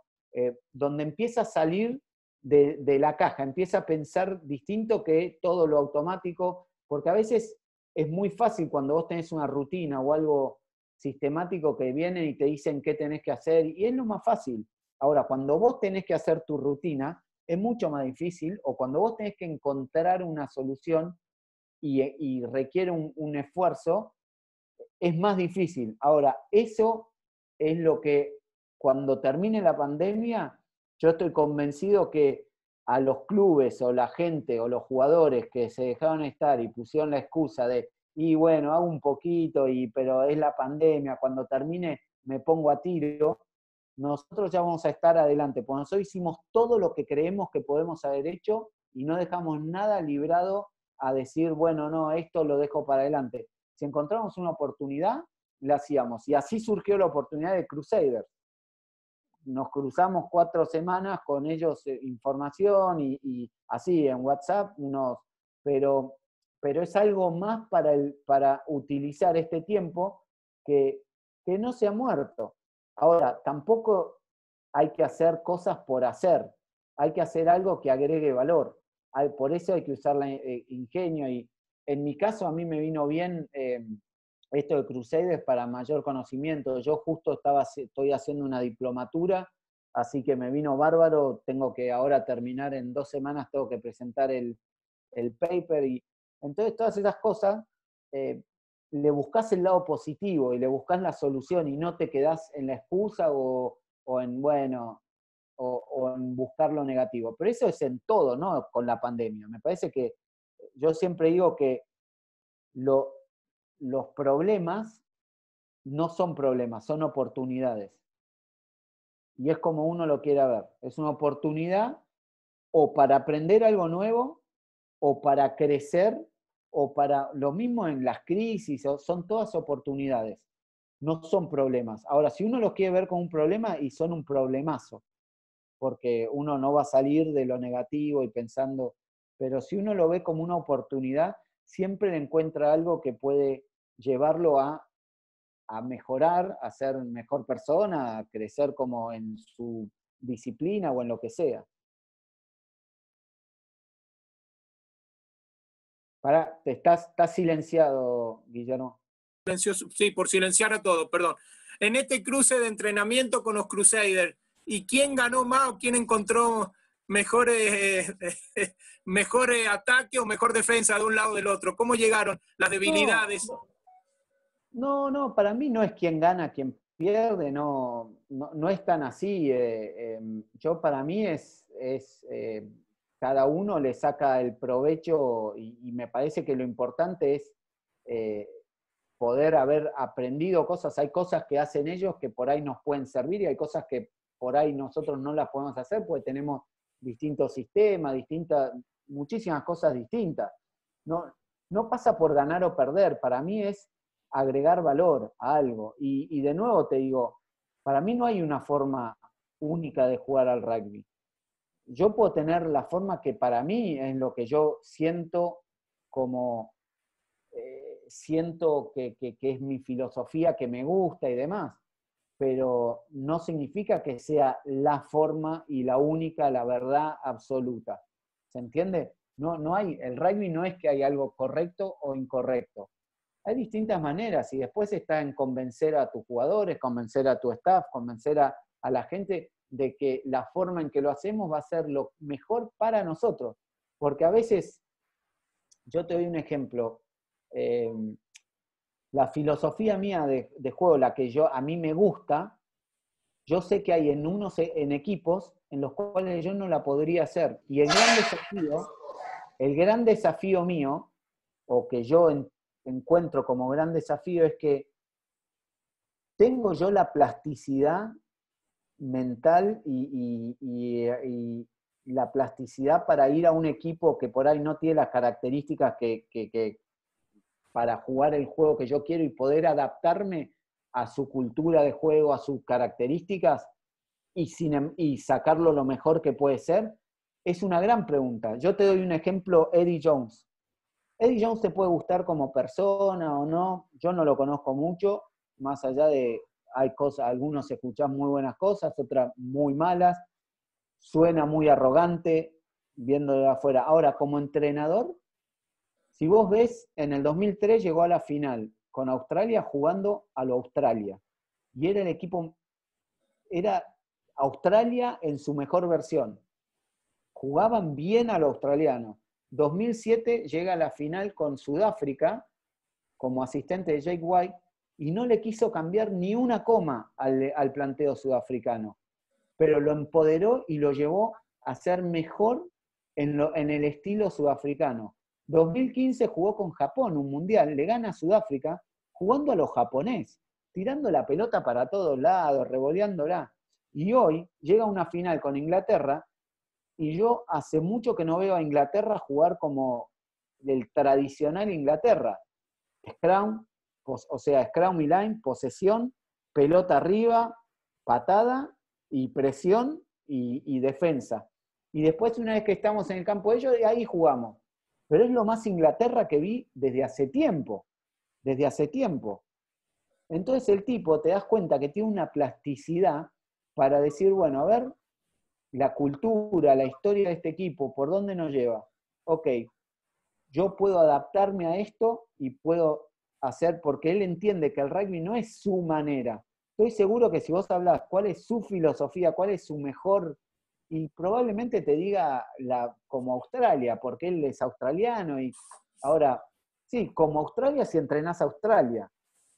donde empieza a salir de la caja, empieza a pensar distinto que todo lo automático, porque a veces es muy fácil cuando vos tenés una rutina o algo sistemático que vienen y te dicen qué tenés que hacer, y es lo más fácil. Ahora, cuando vos tenés que hacer tu rutina, es mucho más difícil, o cuando vos tenés que encontrar una solución y requiere un esfuerzo, es más difícil. Ahora, eso es lo que cuando termine la pandemia, yo estoy convencido que a los clubes o la gente o los jugadores que se dejaron estar y pusieron la excusa de, y bueno, hago un poquito, pero es la pandemia, cuando termine me pongo a tiro, nosotros ya vamos a estar adelante, porque nosotros hicimos todo lo que creemos que podemos haber hecho y no dejamos nada librado a decir, bueno, no, esto lo dejo para adelante. Si encontramos una oportunidad, la hacíamos. Y así surgió la oportunidad de Crusaders. Nos cruzamos 4 semanas con ellos información y así en WhatsApp, pero, pero es algo más para utilizar este tiempo que no se ha muerto. Ahora, tampoco hay que hacer cosas por hacer, hay que hacer algo que agregue valor. Por eso hay que usar ingenio y en mi caso a mí me vino bien esto de Crusaders para mayor conocimiento. Yo justo estoy haciendo una diplomatura, así que me vino bárbaro. Tengo que ahora terminar en 2 semanas, tengo que presentar el paper. Y entonces todas esas cosas, le buscas el lado positivo y le buscas la solución y no te quedás en la excusa o en, bueno, o en buscar lo negativo. Pero eso es en todo, ¿no? Con la pandemia. Me parece que yo siempre digo que los problemas no son problemas, son oportunidades. Y es como uno lo quiera ver. Es una oportunidad o para aprender algo nuevo, o para crecer, o para lo mismo en las crisis, son todas oportunidades, no son problemas. Ahora, si uno los quiere ver como un problema, y son un problemazo, porque uno no va a salir de lo negativo y pensando, pero si uno lo ve como una oportunidad, siempre le encuentra algo que puede llevarlo a mejorar, a ser mejor persona, a crecer como en su disciplina o en lo que sea. Te estás silenciado, Guillermo. Sí, por silenciar a todos, perdón. En este cruce de entrenamiento con los Crusaders, ¿y quién ganó más o quién encontró mejores, mejores ataques o mejor defensa de un lado o del otro? ¿Cómo llegaron las debilidades? No, para mí no es quién gana, quién pierde, no es tan así. Yo para mí cada uno le saca el provecho y me parece que lo importante es eh, poder haber aprendido cosas. Hay cosas que hacen ellos que por ahí nos pueden servir y hay cosas que por ahí nosotros no las podemos hacer porque tenemos distintos sistemas, muchísimas cosas distintas. No, no pasa por ganar o perder, para mí es agregar valor a algo. Y de nuevo te digo, para mí no hay una forma única de jugar al rugby. Yo puedo tener la forma que para mí es lo que yo siento como siento que es mi filosofía, que me gusta y demás, pero no significa que sea la forma y la única, la verdad absoluta. ¿Se entiende? No hay, el rugby no es que hay algo correcto o incorrecto. Hay distintas maneras y después está en convencer a tus jugadores, convencer a tu staff, convencer a la gente de que la forma en que lo hacemos va a ser lo mejor para nosotros. Porque a veces, yo te doy un ejemplo, eh, la filosofía mía de juego, la que a mí me gusta, yo sé que hay en equipos en los cuales yo no la podría hacer. Y el gran desafío mío, o que yo encuentro como gran desafío, es que tengo yo la plasticidad mental y la plasticidad para ir a un equipo que por ahí no tiene las características que para jugar el juego que yo quiero y poder adaptarme a su cultura de juego, a sus características y sacarlo lo mejor que puede ser? Es una gran pregunta. Yo te doy un ejemplo, Eddie Jones. Eddie Jones te puede gustar como persona o no, yo no lo conozco mucho, más allá de, hay cosas, algunos escuchan muy buenas cosas, otras muy malas, suena muy arrogante viéndolo de afuera. Ahora, como entrenador, si vos ves, en el 2003 llegó a la final con Australia jugando a lo Australia. Y era el equipo, era Australia en su mejor versión. Jugaban bien a lo australiano. 2007 llega a la final con Sudáfrica como asistente de Jake White y no le quiso cambiar ni una coma al planteo sudafricano, pero lo empoderó y lo llevó a ser mejor en el estilo sudafricano. 2015 jugó con Japón un mundial, le gana a Sudáfrica jugando a lo japonés, tirando la pelota para todos lados, revoleándola. Y hoy llega a una final con Inglaterra y yo hace mucho que no veo a Inglaterra jugar como el tradicional Inglaterra. Scrum, o sea, scrum y line, posesión, pelota arriba, patada y presión y defensa. Y después, una vez que estamos en el campo de ellos, ahí jugamos. Pero es lo más Inglaterra que vi desde hace tiempo. Desde hace tiempo. Entonces el tipo, te das cuenta que tiene una plasticidad para decir, bueno, a ver, la cultura, la historia de este equipo, ¿por dónde nos lleva? Ok, yo puedo adaptarme a esto y puedo hacer, porque él entiende que el rugby no es su manera. Estoy seguro que si vos hablas cuál es su filosofía, cuál es su mejor, y probablemente te diga como Australia, porque él es australiano y ahora, sí, como Australia si entrenás a Australia,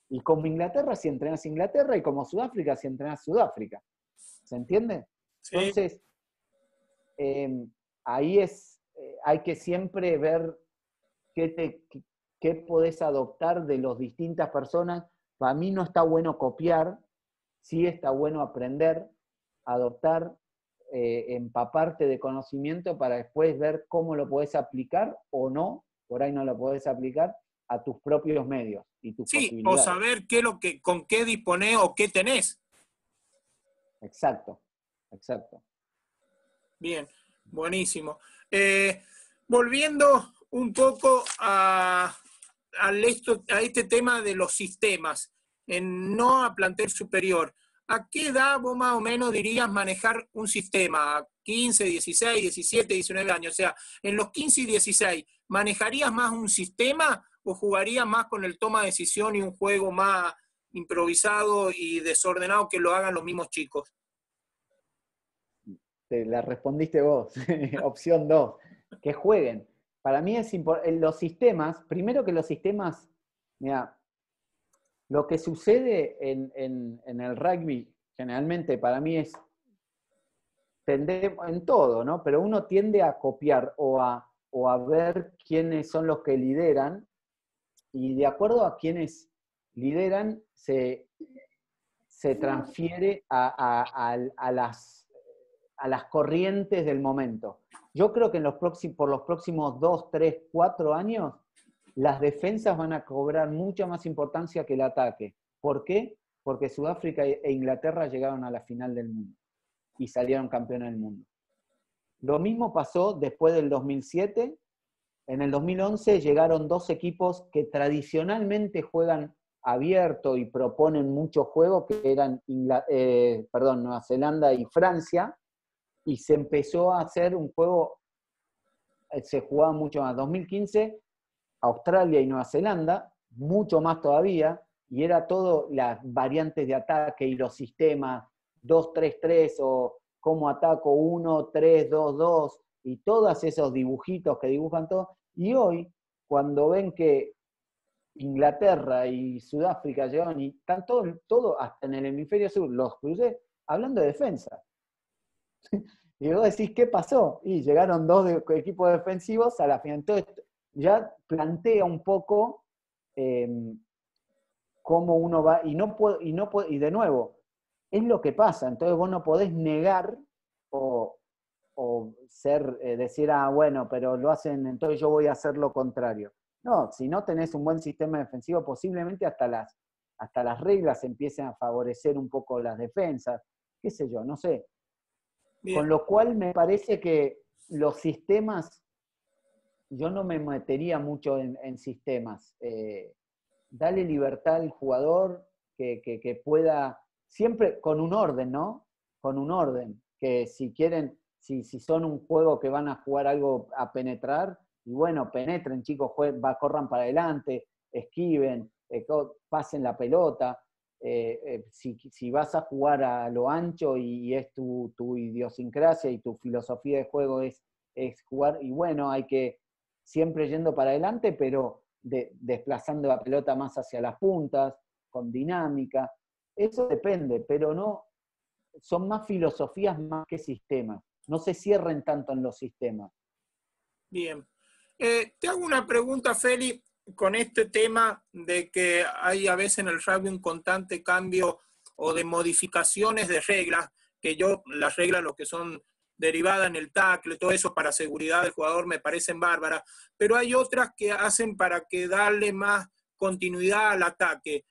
y como Inglaterra si entrenás a Inglaterra, y como Sudáfrica si entrenás a Sudáfrica. ¿Se entiende? Sí. Entonces, ahí hay que siempre ver qué podés adoptar de las distintas personas para mí no está bueno copiar, sí está bueno aprender, adoptar, empaparte de conocimiento para después ver cómo lo podés aplicar o no, por ahí no lo podés aplicar, a tus propios medios y tus Sí, o posibilidades. saber con qué disponés o qué tenés. Exacto, exacto. Bien, buenísimo. Volviendo un poco a este tema de los sistemas, no a plantel superior, ¿a qué edad vos más o menos dirías manejar un sistema? ¿A 15, 16, 17, 19 años? O sea, en los 15 y 16, ¿manejarías más un sistema o jugarías más con el toma de decisión y un juego más improvisado y desordenado que lo hagan los mismos chicos? Te la respondiste vos. Opción 2, que jueguen. Para mí es importante, los sistemas, primero que los sistemas, mira, lo que sucede en el rugby, generalmente para mí es, en todo, ¿no? Pero uno tiende a copiar o a ver quiénes son los que lideran, y de acuerdo a quienes lideran, se transfiere a las corrientes del momento. Yo creo que por los próximos 2, 3, 4 años, las defensas van a cobrar mucha más importancia que el ataque. ¿Por qué? Porque Sudáfrica e Inglaterra llegaron a la final del mundo y salieron campeones del mundo. Lo mismo pasó después del 2007. En el 2011 llegaron dos equipos que tradicionalmente juegan abierto y proponen mucho juego, que eran Nueva Zelanda y Francia, y se empezó a hacer un juego, se jugaba mucho más. 2015, Australia y Nueva Zelanda, mucho más todavía, y era todo las variantes de ataque y los sistemas 2-3-3 o cómo ataco 1-3-2-2 y todos esos dibujitos que dibujan todo. Y hoy, cuando ven que Inglaterra y Sudáfrica llegaron y están todo hasta en el hemisferio sur, los crucé, hablando de defensa. Y vos decís, ¿qué pasó? Y llegaron dos equipos defensivos a la final. Entonces, ya plantea un poco cómo uno va, y de nuevo, es lo que pasa. Entonces vos no podés negar o decir, bueno, pero lo hacen, entonces yo voy a hacer lo contrario. No, si no tenés un buen sistema defensivo, posiblemente hasta las reglas empiecen a favorecer un poco las defensas, qué sé yo, no sé. Bien. Con lo cual me parece que los sistemas, yo no me metería mucho en sistemas. Dale libertad al jugador que pueda, siempre con un orden, ¿no? Con un orden, que si quieren, si son un juego que van a jugar algo a penetrar, y bueno, penetren, chicos, corran para adelante, esquiven, pasen la pelota. Si vas a jugar a lo ancho y es tu idiosincrasia y tu filosofía de juego es jugar, y bueno, hay que siempre yendo para adelante, pero desplazando la pelota más hacia las puntas, con dinámica. Eso depende, pero no, son más filosofías más que sistemas. No se cierren tanto en los sistemas. Bien. Te hago una pregunta, Feli, con este tema de que hay a veces en el rugby un constante cambio o de modificaciones de reglas, que las reglas, lo que son derivadas en el tackle, todo eso para seguridad del jugador me parecen bárbaras, pero hay otras que hacen para que darle más continuidad al ataque.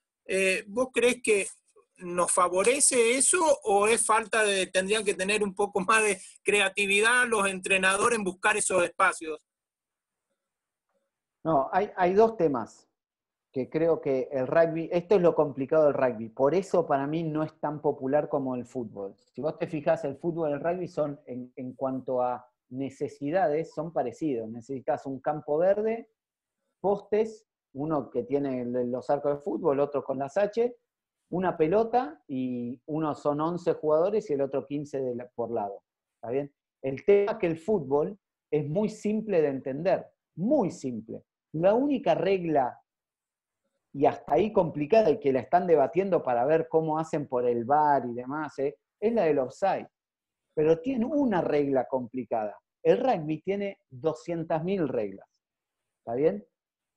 ¿Vos crees que nos favorece eso o es falta tendrían que tener un poco más de creatividad los entrenadores en buscar esos espacios? No, hay dos temas que creo que el rugby, esto es lo complicado del rugby, por eso para mí no es tan popular como el fútbol. Si vos te fijás, el fútbol y el rugby son, en cuanto a necesidades, son parecidos. Necesitas un campo verde, postes, uno que tiene los arcos de fútbol, otro con las H, una pelota, y uno son 11 jugadores y el otro 15 por lado. ¿Está bien? El tema es que el fútbol es muy simple de entender, muy simple. La única regla, y hasta ahí complicada, y que la están debatiendo para ver cómo hacen por el VAR y demás, es la del offside. Pero tiene una regla complicada. El rugby tiene 200.000 reglas. ¿Está bien?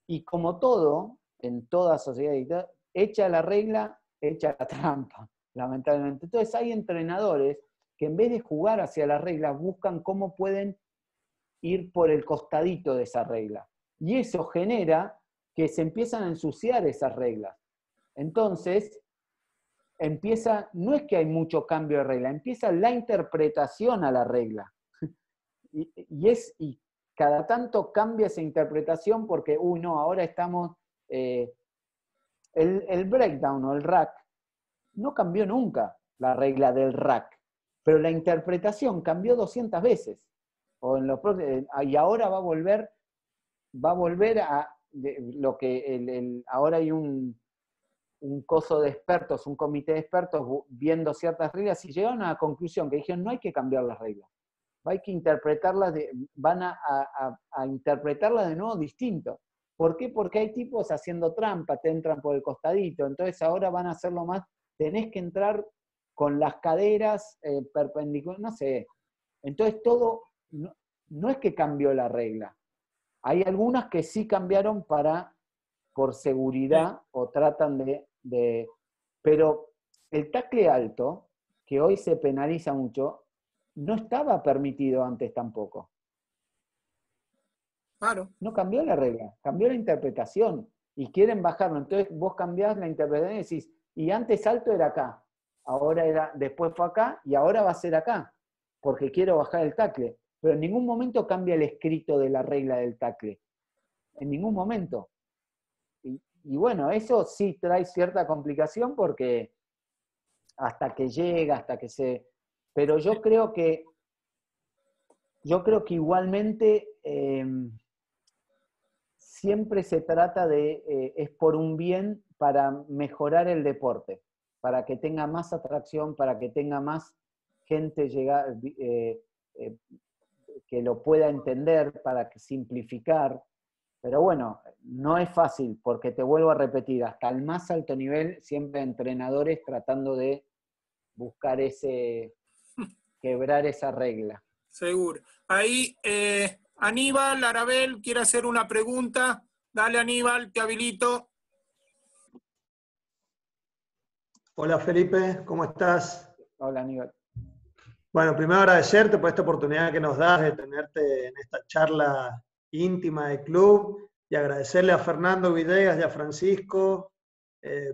Y como todo, en toda sociedad, hecha la regla, hecha la trampa, lamentablemente. Entonces hay entrenadores que en vez de jugar hacia las reglas, buscan cómo pueden ir por el costadito de esa regla. Y eso genera que se empiezan a ensuciar esas reglas. Entonces, no es que hay mucho cambio de regla, empieza la interpretación a la regla. Y cada tanto cambia esa interpretación porque, no, ahora estamos... el breakdown o el rack no cambió nunca la regla del rack, pero la interpretación cambió 200 veces. Y ahora va a volver a lo que ahora hay un coso de expertos, un comité de expertos viendo ciertas reglas y llegaron a la conclusión que dijeron no hay que cambiar las reglas, hay que interpretarlas, van a interpretarlas de nuevo distinto. ¿Por qué? Porque hay tipos haciendo trampa, te entran por el costadito, entonces ahora van a hacerlo más, tenés que entrar con las caderas perpendiculares, no sé. Entonces todo, no es que cambió la regla. Hay algunas que sí cambiaron por seguridad o tratan de... Pero el tackle alto, que hoy se penaliza mucho, no estaba permitido antes tampoco. Claro. No cambió la regla, cambió la interpretación y quieren bajarlo. Entonces vos cambiás la interpretación y decís, y antes alto era acá, después fue acá y ahora va a ser acá, porque quiero bajar el tackle. Pero en ningún momento cambia el escrito de la regla del tackle. En ningún momento. Y bueno, eso sí trae cierta complicación porque hasta que llega, hasta que se... Pero yo creo que igualmente siempre se trata es por un bien para mejorar el deporte, para que tenga más atracción, para que tenga más gente que lo pueda entender, para simplificar. Pero bueno, no es fácil, porque te vuelvo a repetir, hasta el más alto nivel, siempre entrenadores tratando de buscar quebrar esa regla. Seguro. Ahí, Aníbal Arabel quiere hacer una pregunta. Dale, Aníbal, te habilito. Hola Felipe, ¿cómo estás? Hola, Aníbal. Bueno, primero agradecerte por esta oportunidad que nos das de tenerte en esta charla íntima de club y agradecerle a Fernando Villegas y a Francisco,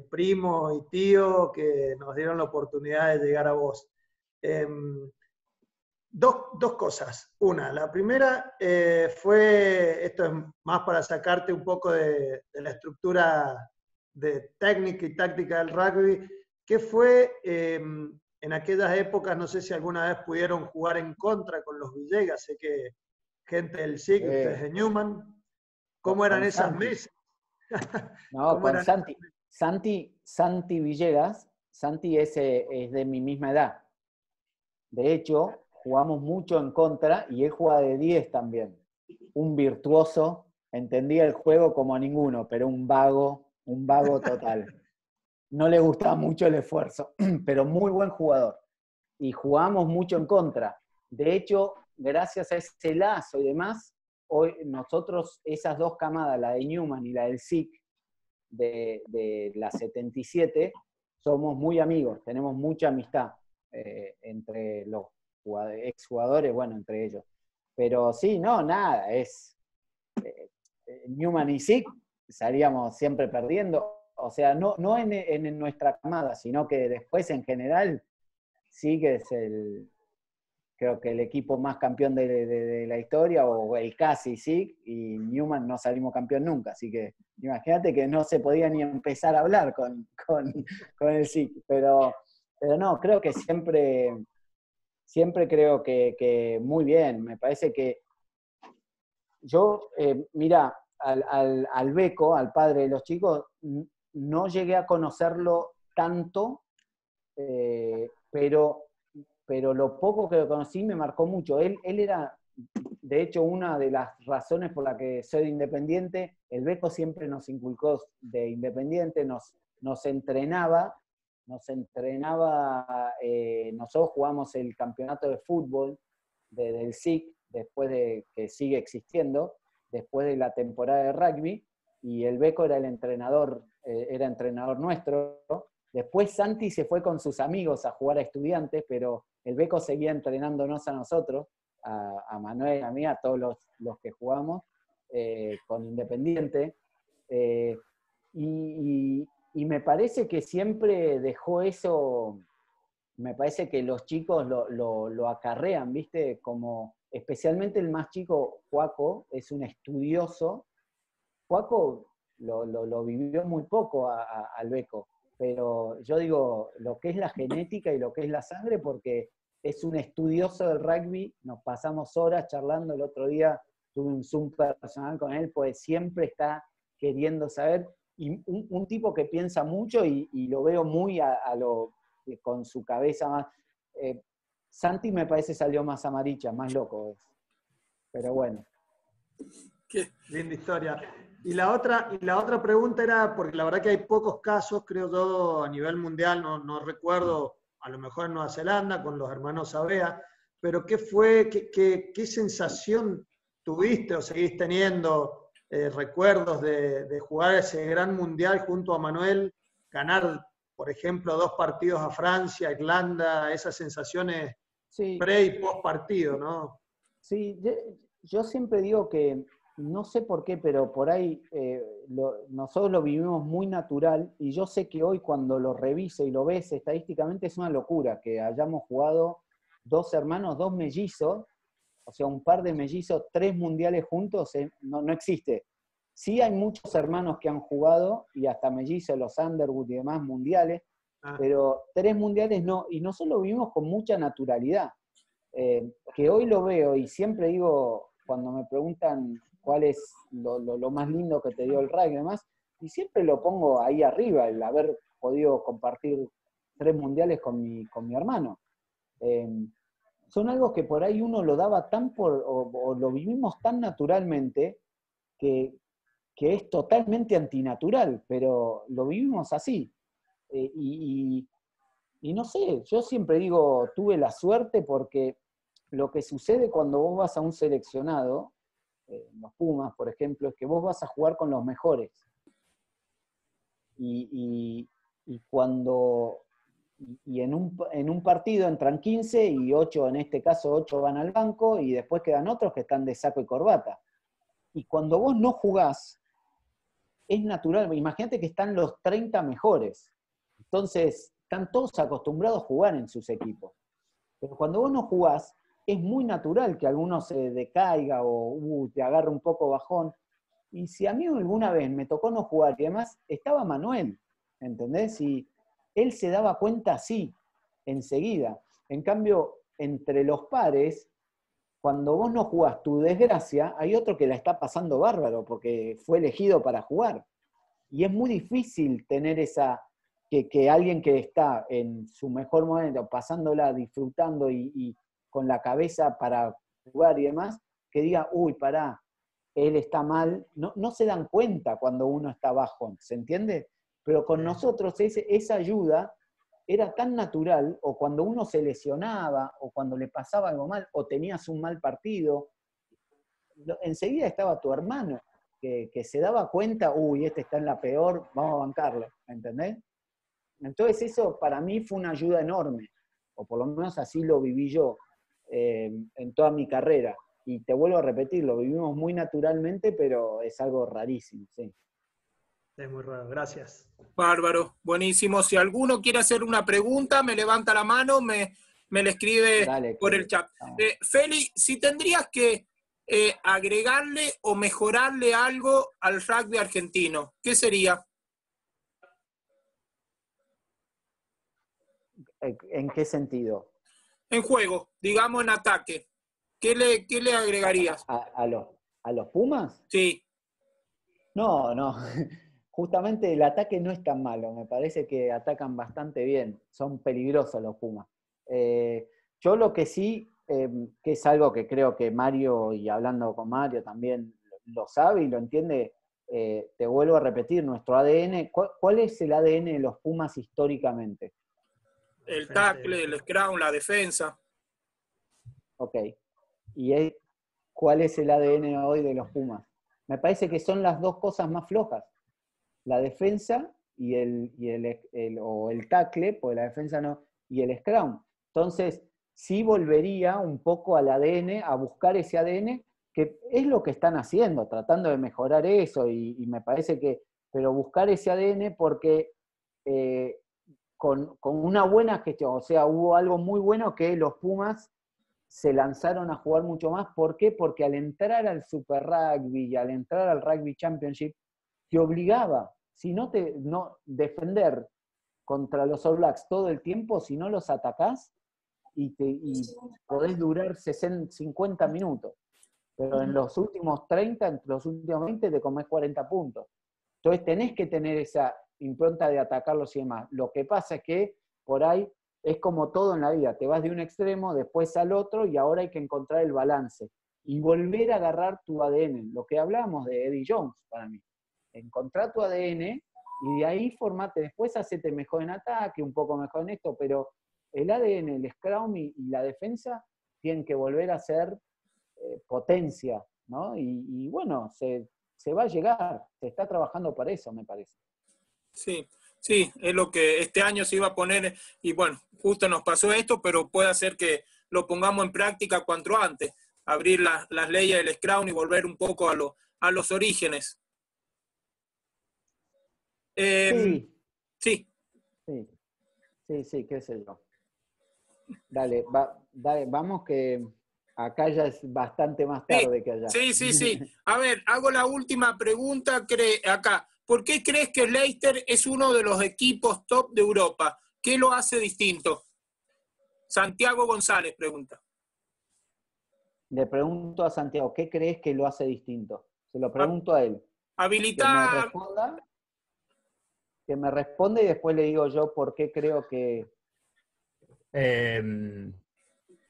primo y tío, que nos dieron la oportunidad de llegar a vos. Dos cosas. Una, la primera esto es más para sacarte un poco de la estructura de técnica y táctica del rugby, que fue en aquellas épocas, no sé si alguna vez pudieron jugar en contra con los Villegas, sé que gente del SIG, ustedes de Newman, ¿cómo eran esas mesas? No, con Santi Villegas, Santi es de mi misma edad. De hecho, jugamos mucho en contra y él jugaba de 10 también. Un virtuoso, entendía el juego como a ninguno, pero un vago total. No le gustaba mucho el esfuerzo, pero muy buen jugador. Y jugábamos mucho en contra. De hecho, gracias a ese lazo y demás, hoy nosotros, esas dos camadas, la de Newman y la del SIC, de la 77, somos muy amigos, tenemos mucha amistad entre los exjugadores, bueno, entre ellos. Pero sí, no, nada, Newman y SIC salíamos siempre perdiendo. O sea, no en nuestra camada, sino que después en general SIC es creo que el equipo más campeón de la historia, o el casi SIC, y Newman no salimos campeón nunca, así que imagínate que no se podía ni empezar a hablar con el SIC, pero no, creo que siempre creo que muy bien, me parece que yo, mira, al Beco, al padre de los chicos, no llegué a conocerlo tanto, pero lo poco que lo conocí me marcó mucho. Él era, de hecho, una de las razones por las que soy de Independiente. El Beco siempre nos inculcó de Independiente, nos entrenaba, nosotros jugamos el campeonato de fútbol del SIC, después de que sigue existiendo, después de la temporada de rugby, y el Beco era el entrenador era entrenador nuestro. Después Santi se fue con sus amigos a jugar a Estudiantes, pero el Beco seguía entrenándonos a nosotros, a Manuel, a mí, a todos los que jugamos con Independiente. Y me parece que siempre dejó eso, me parece que los chicos lo acarrean, ¿viste? Como, especialmente el más chico, Joaco, es un estudioso. Joaco lo vivió muy poco al Beco, pero yo digo, lo que es la genética y lo que es la sangre, porque es un estudioso del rugby, nos pasamos horas charlando, el otro día tuve un Zoom personal con él, pues siempre está queriendo saber, y un tipo que piensa mucho y lo veo muy con su cabeza más. Santi me parece salió más amaricha, más loco, pero bueno. Qué linda historia. Y la otra pregunta era, porque la verdad que hay pocos casos, creo yo, a nivel mundial, no recuerdo, a lo mejor en Nueva Zelanda, con los hermanos Abea, pero ¿qué sensación tuviste o seguís teniendo recuerdos de jugar ese gran mundial junto a Manuel, ganar, por ejemplo, 2 partidos a Francia, Irlanda, esas sensaciones sí, pre y post partido, ¿no? Sí, yo siempre digo que, no sé por qué, pero por ahí nosotros lo vivimos muy natural, y yo sé que hoy cuando lo reviso y lo ves estadísticamente es una locura que hayamos jugado 2 hermanos, 2 mellizos, o sea, un par de mellizos, 3 mundiales juntos, no existe. Sí hay muchos hermanos que han jugado, y hasta mellizos, los Underwood y demás mundiales, pero 3 mundiales no, y nosotros lo vivimos con mucha naturalidad. Que hoy lo veo y siempre digo, cuando me preguntan cuál es lo más lindo que te dio el rugby y demás, y siempre lo pongo ahí arriba, el haber podido compartir 3 mundiales con mi hermano. Son algo que por ahí uno lo daba tan o lo vivimos tan naturalmente que es totalmente antinatural, pero lo vivimos así. Y no sé, yo siempre digo, tuve la suerte porque lo que sucede cuando vos vas a un seleccionado, los Pumas, por ejemplo, es que vos vas a jugar con los mejores. Y en un partido entran 15 y 8, en este caso 8 van al banco, y después quedan otros que están de saco y corbata. Y cuando vos no jugás, es natural, imagínate que están los 30 mejores. Entonces, están todos acostumbrados a jugar en sus equipos. Pero cuando vos no jugás, es muy natural que alguno se decaiga o te agarre un poco bajón. Y si a mí alguna vez me tocó no jugar y demás, estaba Manuel, ¿entendés? Y él se daba cuenta así, enseguida. En cambio, entre los pares, cuando vos no jugás tu desgracia, hay otro que la está pasando bárbaro porque fue elegido para jugar. Y es muy difícil tener que alguien que está en su mejor momento, pasándola, disfrutando y con la cabeza para jugar y demás, que diga, uy, pará, él está mal. No se dan cuenta cuando uno está bajo, ¿se entiende? Pero con nosotros esa ayuda era tan natural, o cuando uno se lesionaba, o cuando le pasaba algo mal, o tenías un mal partido, enseguida estaba tu hermano, que se daba cuenta, uy, este está en la peor, vamos a bancarlo, ¿entendés? Entonces eso para mí fue una ayuda enorme, o por lo menos así lo viví yo en toda mi carrera. Y te vuelvo a repetir, lo vivimos muy naturalmente, pero es algo rarísimo, sí. Es muy raro, gracias. Bárbaro, buenísimo. Si alguno quiere hacer una pregunta, me levanta la mano, me la escribe Dale, por el chat. Feli, si tendrías que agregarle o mejorarle algo al rugby argentino, ¿qué sería? ¿En qué sentido? En juego, digamos en ataque. ¿Qué le agregarías? ¿A los Pumas? Sí. No. Justamente el ataque no es tan malo. Me parece que atacan bastante bien. Son peligrosos los Pumas. Yo lo que sí, que es algo que creo que Mario, y hablando con Mario también lo sabe y lo entiende, te vuelvo a repetir, nuestro ADN, ¿cuál es el ADN de los Pumas históricamente? El tackle, el scrum, la defensa. Ok. ¿Y cuál es el ADN hoy de los Pumas? Me parece que son las dos cosas más flojas. la defensa o el tackle, porque la defensa no, y el scrum. Entonces, sí volvería un poco al ADN, a buscar ese ADN, que es lo que están haciendo, tratando de mejorar eso, y me parece que, pero buscar ese ADN porque con una buena gestión, o sea, hubo algo muy bueno que los Pumas se lanzaron a jugar mucho más. ¿Por qué? Porque al entrar al Super Rugby y al entrar al Rugby Championship, te obligaba, si no defender contra los All Blacks todo el tiempo, si no los atacás, y podés durar 50 minutos. Pero en los últimos 30, en los últimos 20, te comés 40 puntos. Entonces tenés que tener esa impronta de atacarlos y demás. Lo que pasa es que por ahí es como todo en la vida, te vas de un extremo, después al otro, y ahora hay que encontrar el balance. Y volver a agarrar tu ADN, lo que hablamos de Eddie Jones para mí. Encontrar tu ADN y de ahí formate, después hacete mejor en ataque, un poco mejor en esto, pero el ADN, el scrum y la defensa tienen que volver a ser potencia, ¿no? Y bueno, se va a llegar, se está trabajando para eso, me parece. Sí, sí, es lo que este año se iba a poner, y bueno, justo nos pasó esto, pero puede ser que lo pongamos en práctica cuanto antes, abrir las leyes del Scrum y volver un poco a los orígenes. Sí. Sí. Sí, qué sé yo. Dale, vamos que acá ya es bastante más tarde que allá. Sí. A ver, hago la última pregunta acá. ¿Por qué crees que Leicester es uno de los equipos top de Europa? ¿Qué lo hace distinto? Santiago González pregunta. Le pregunto a Santiago, ¿qué crees que lo hace distinto? Se lo pregunto a él. Habilitar. Que me responda y después le digo yo por qué creo que...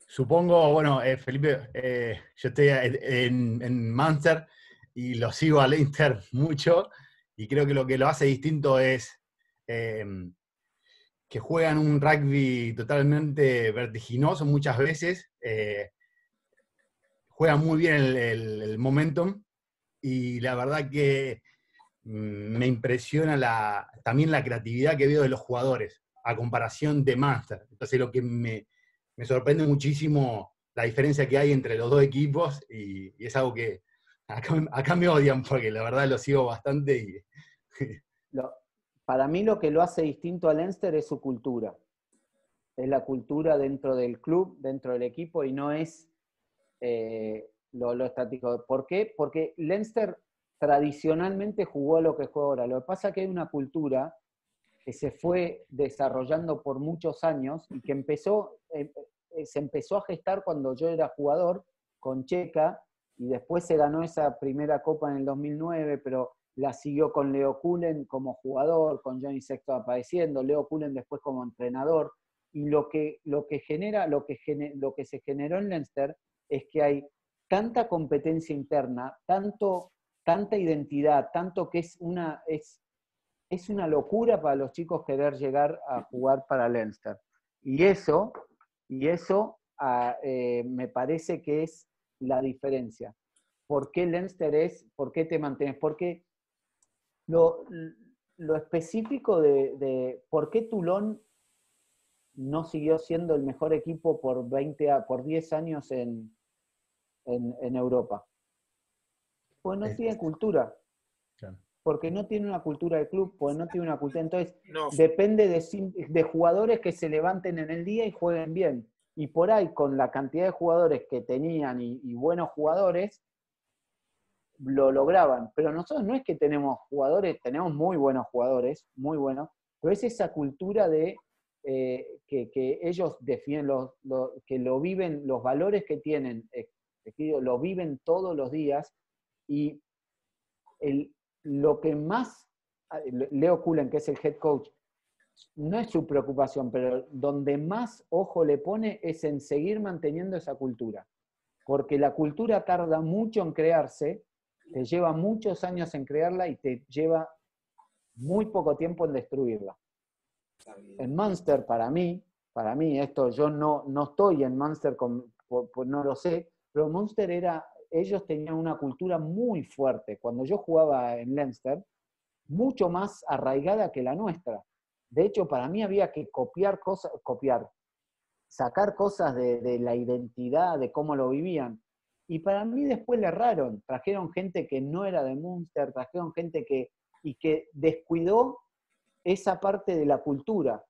Supongo, bueno, Felipe, yo estoy en Munster y lo sigo a Leicester mucho, y creo que lo que lo hace distinto es que juegan un rugby totalmente vertiginoso muchas veces, juegan muy bien el momentum, y la verdad que me impresiona también la creatividad que veo de los jugadores a comparación de Munster. Entonces lo que me sorprende muchísimo la diferencia que hay entre los dos equipos, y es algo que acá me odian porque la verdad lo sigo bastante. Para mí lo que lo hace distinto al Leinster es su cultura. Es la cultura dentro del club, dentro del equipo, y no es lo estático. ¿Por qué? Porque Leinster tradicionalmente jugó a lo que juega ahora. Lo que pasa es que hay una cultura que se fue desarrollando por muchos años y que se empezó a gestar cuando yo era jugador con Checa, y después se ganó esa primera copa en el 2009, pero la siguió con Leo Cullen como jugador, con Johnny Sexton apareciendo, Leo Cullen después como entrenador, y lo que se generó en Leinster es que hay tanta competencia interna, tanta identidad, tanto que es una locura para los chicos querer llegar a jugar para Leinster. Y eso me parece que es la diferencia. ¿Por qué Leinster por qué te mantienes? Porque lo específico de por qué Toulon no siguió siendo el mejor equipo por 10 años en Europa. Pues no tiene cultura. Claro. Porque no tiene una cultura de club, porque no tiene una cultura. Entonces, depende de jugadores que se levanten en el día y jueguen bien. Y por ahí, con la cantidad de jugadores que tenían y buenos jugadores, lo lograban. Pero nosotros no es que tenemos jugadores, tenemos muy buenos jugadores, muy buenos, pero es esa cultura de que ellos definen, que lo viven, los valores que tienen, lo viven todos los días, y lo que más, Leo Cullen, que es el head coach, no es su preocupación, pero donde más ojo le pone es en seguir manteniendo esa cultura. Porque la cultura tarda mucho en crearse, te lleva muchos años en crearla y te lleva muy poco tiempo en destruirla. En Munster, para mí, esto yo no estoy en Munster, no lo sé, pero Munster ellos tenían una cultura muy fuerte. Cuando yo jugaba en Leinster, mucho más arraigada que la nuestra. De hecho, para mí había que sacar cosas de la identidad, de cómo lo vivían. Y para mí después le erraron, trajeron gente que no era de Munster, trajeron gente que descuidó esa parte de la cultura,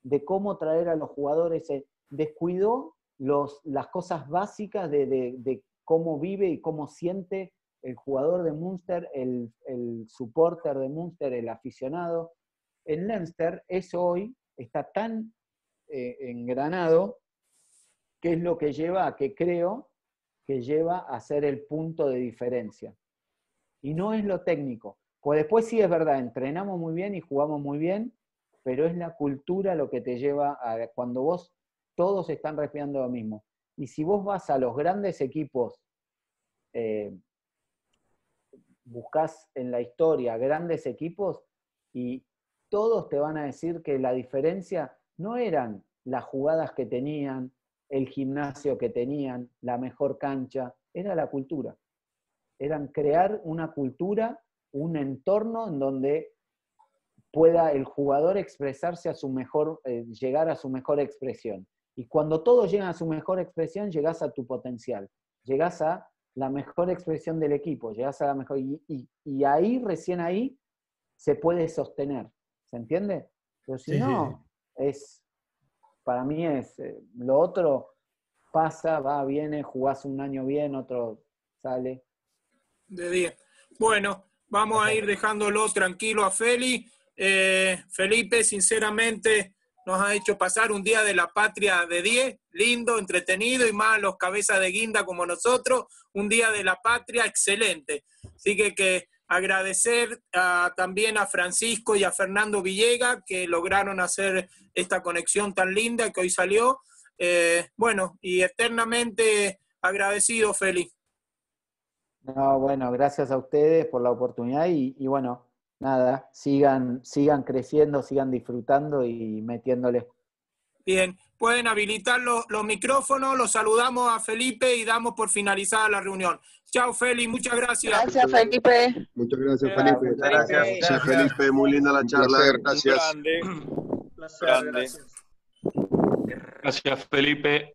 de cómo traer a los jugadores, descuidó las cosas básicas de cómo vive y cómo siente el jugador de Munster, el supporter de Munster, el aficionado. En Leinster eso hoy está tan engranado que es lo que lleva a que creo que lleva a ser el punto de diferencia. Y no es lo técnico. Pues después sí es verdad, entrenamos muy bien y jugamos muy bien, pero es la cultura lo que te lleva a cuando todos están respirando lo mismo. Y si vos vas a los grandes equipos, buscás en la historia grandes equipos y todos te van a decir que la diferencia no eran las jugadas que tenían, el gimnasio que tenían, la mejor cancha, era la cultura. Eran crear una cultura, un entorno en donde pueda el jugador expresarse a su mejor, llegar a su mejor expresión. Y cuando todos llegan a su mejor expresión, llegás a tu potencial, llegás a la mejor expresión del equipo, llegás a la mejor, y ahí, recién ahí, se puede sostener, ¿se entiende? Pero si no, para mí lo otro pasa, va, viene, jugás un año bien, otro sale. De 10. Bueno, vamos a ir dejándolo tranquilo a Feli. Felipe, sinceramente, nos ha hecho pasar un día de la patria de 10, lindo, entretenido, y más los cabezas de guinda como nosotros, un día de la patria excelente. Así que agradecer también a Francisco y a Fernando Villega que lograron hacer esta conexión tan linda que hoy salió. Bueno, y eternamente agradecido, Feli. No, bueno, gracias a ustedes por la oportunidad y bueno, nada, sigan creciendo, sigan disfrutando y metiéndole. Bien, pueden habilitar los micrófonos, los saludamos a Felipe y damos por finalizada la reunión. Chao, Feli, muchas gracias. Gracias, Felipe. Muchas gracias, Felipe. Muchas gracias, Felipe, muy linda la charla. Gracias. Grande. Gracias. Gracias, Felipe.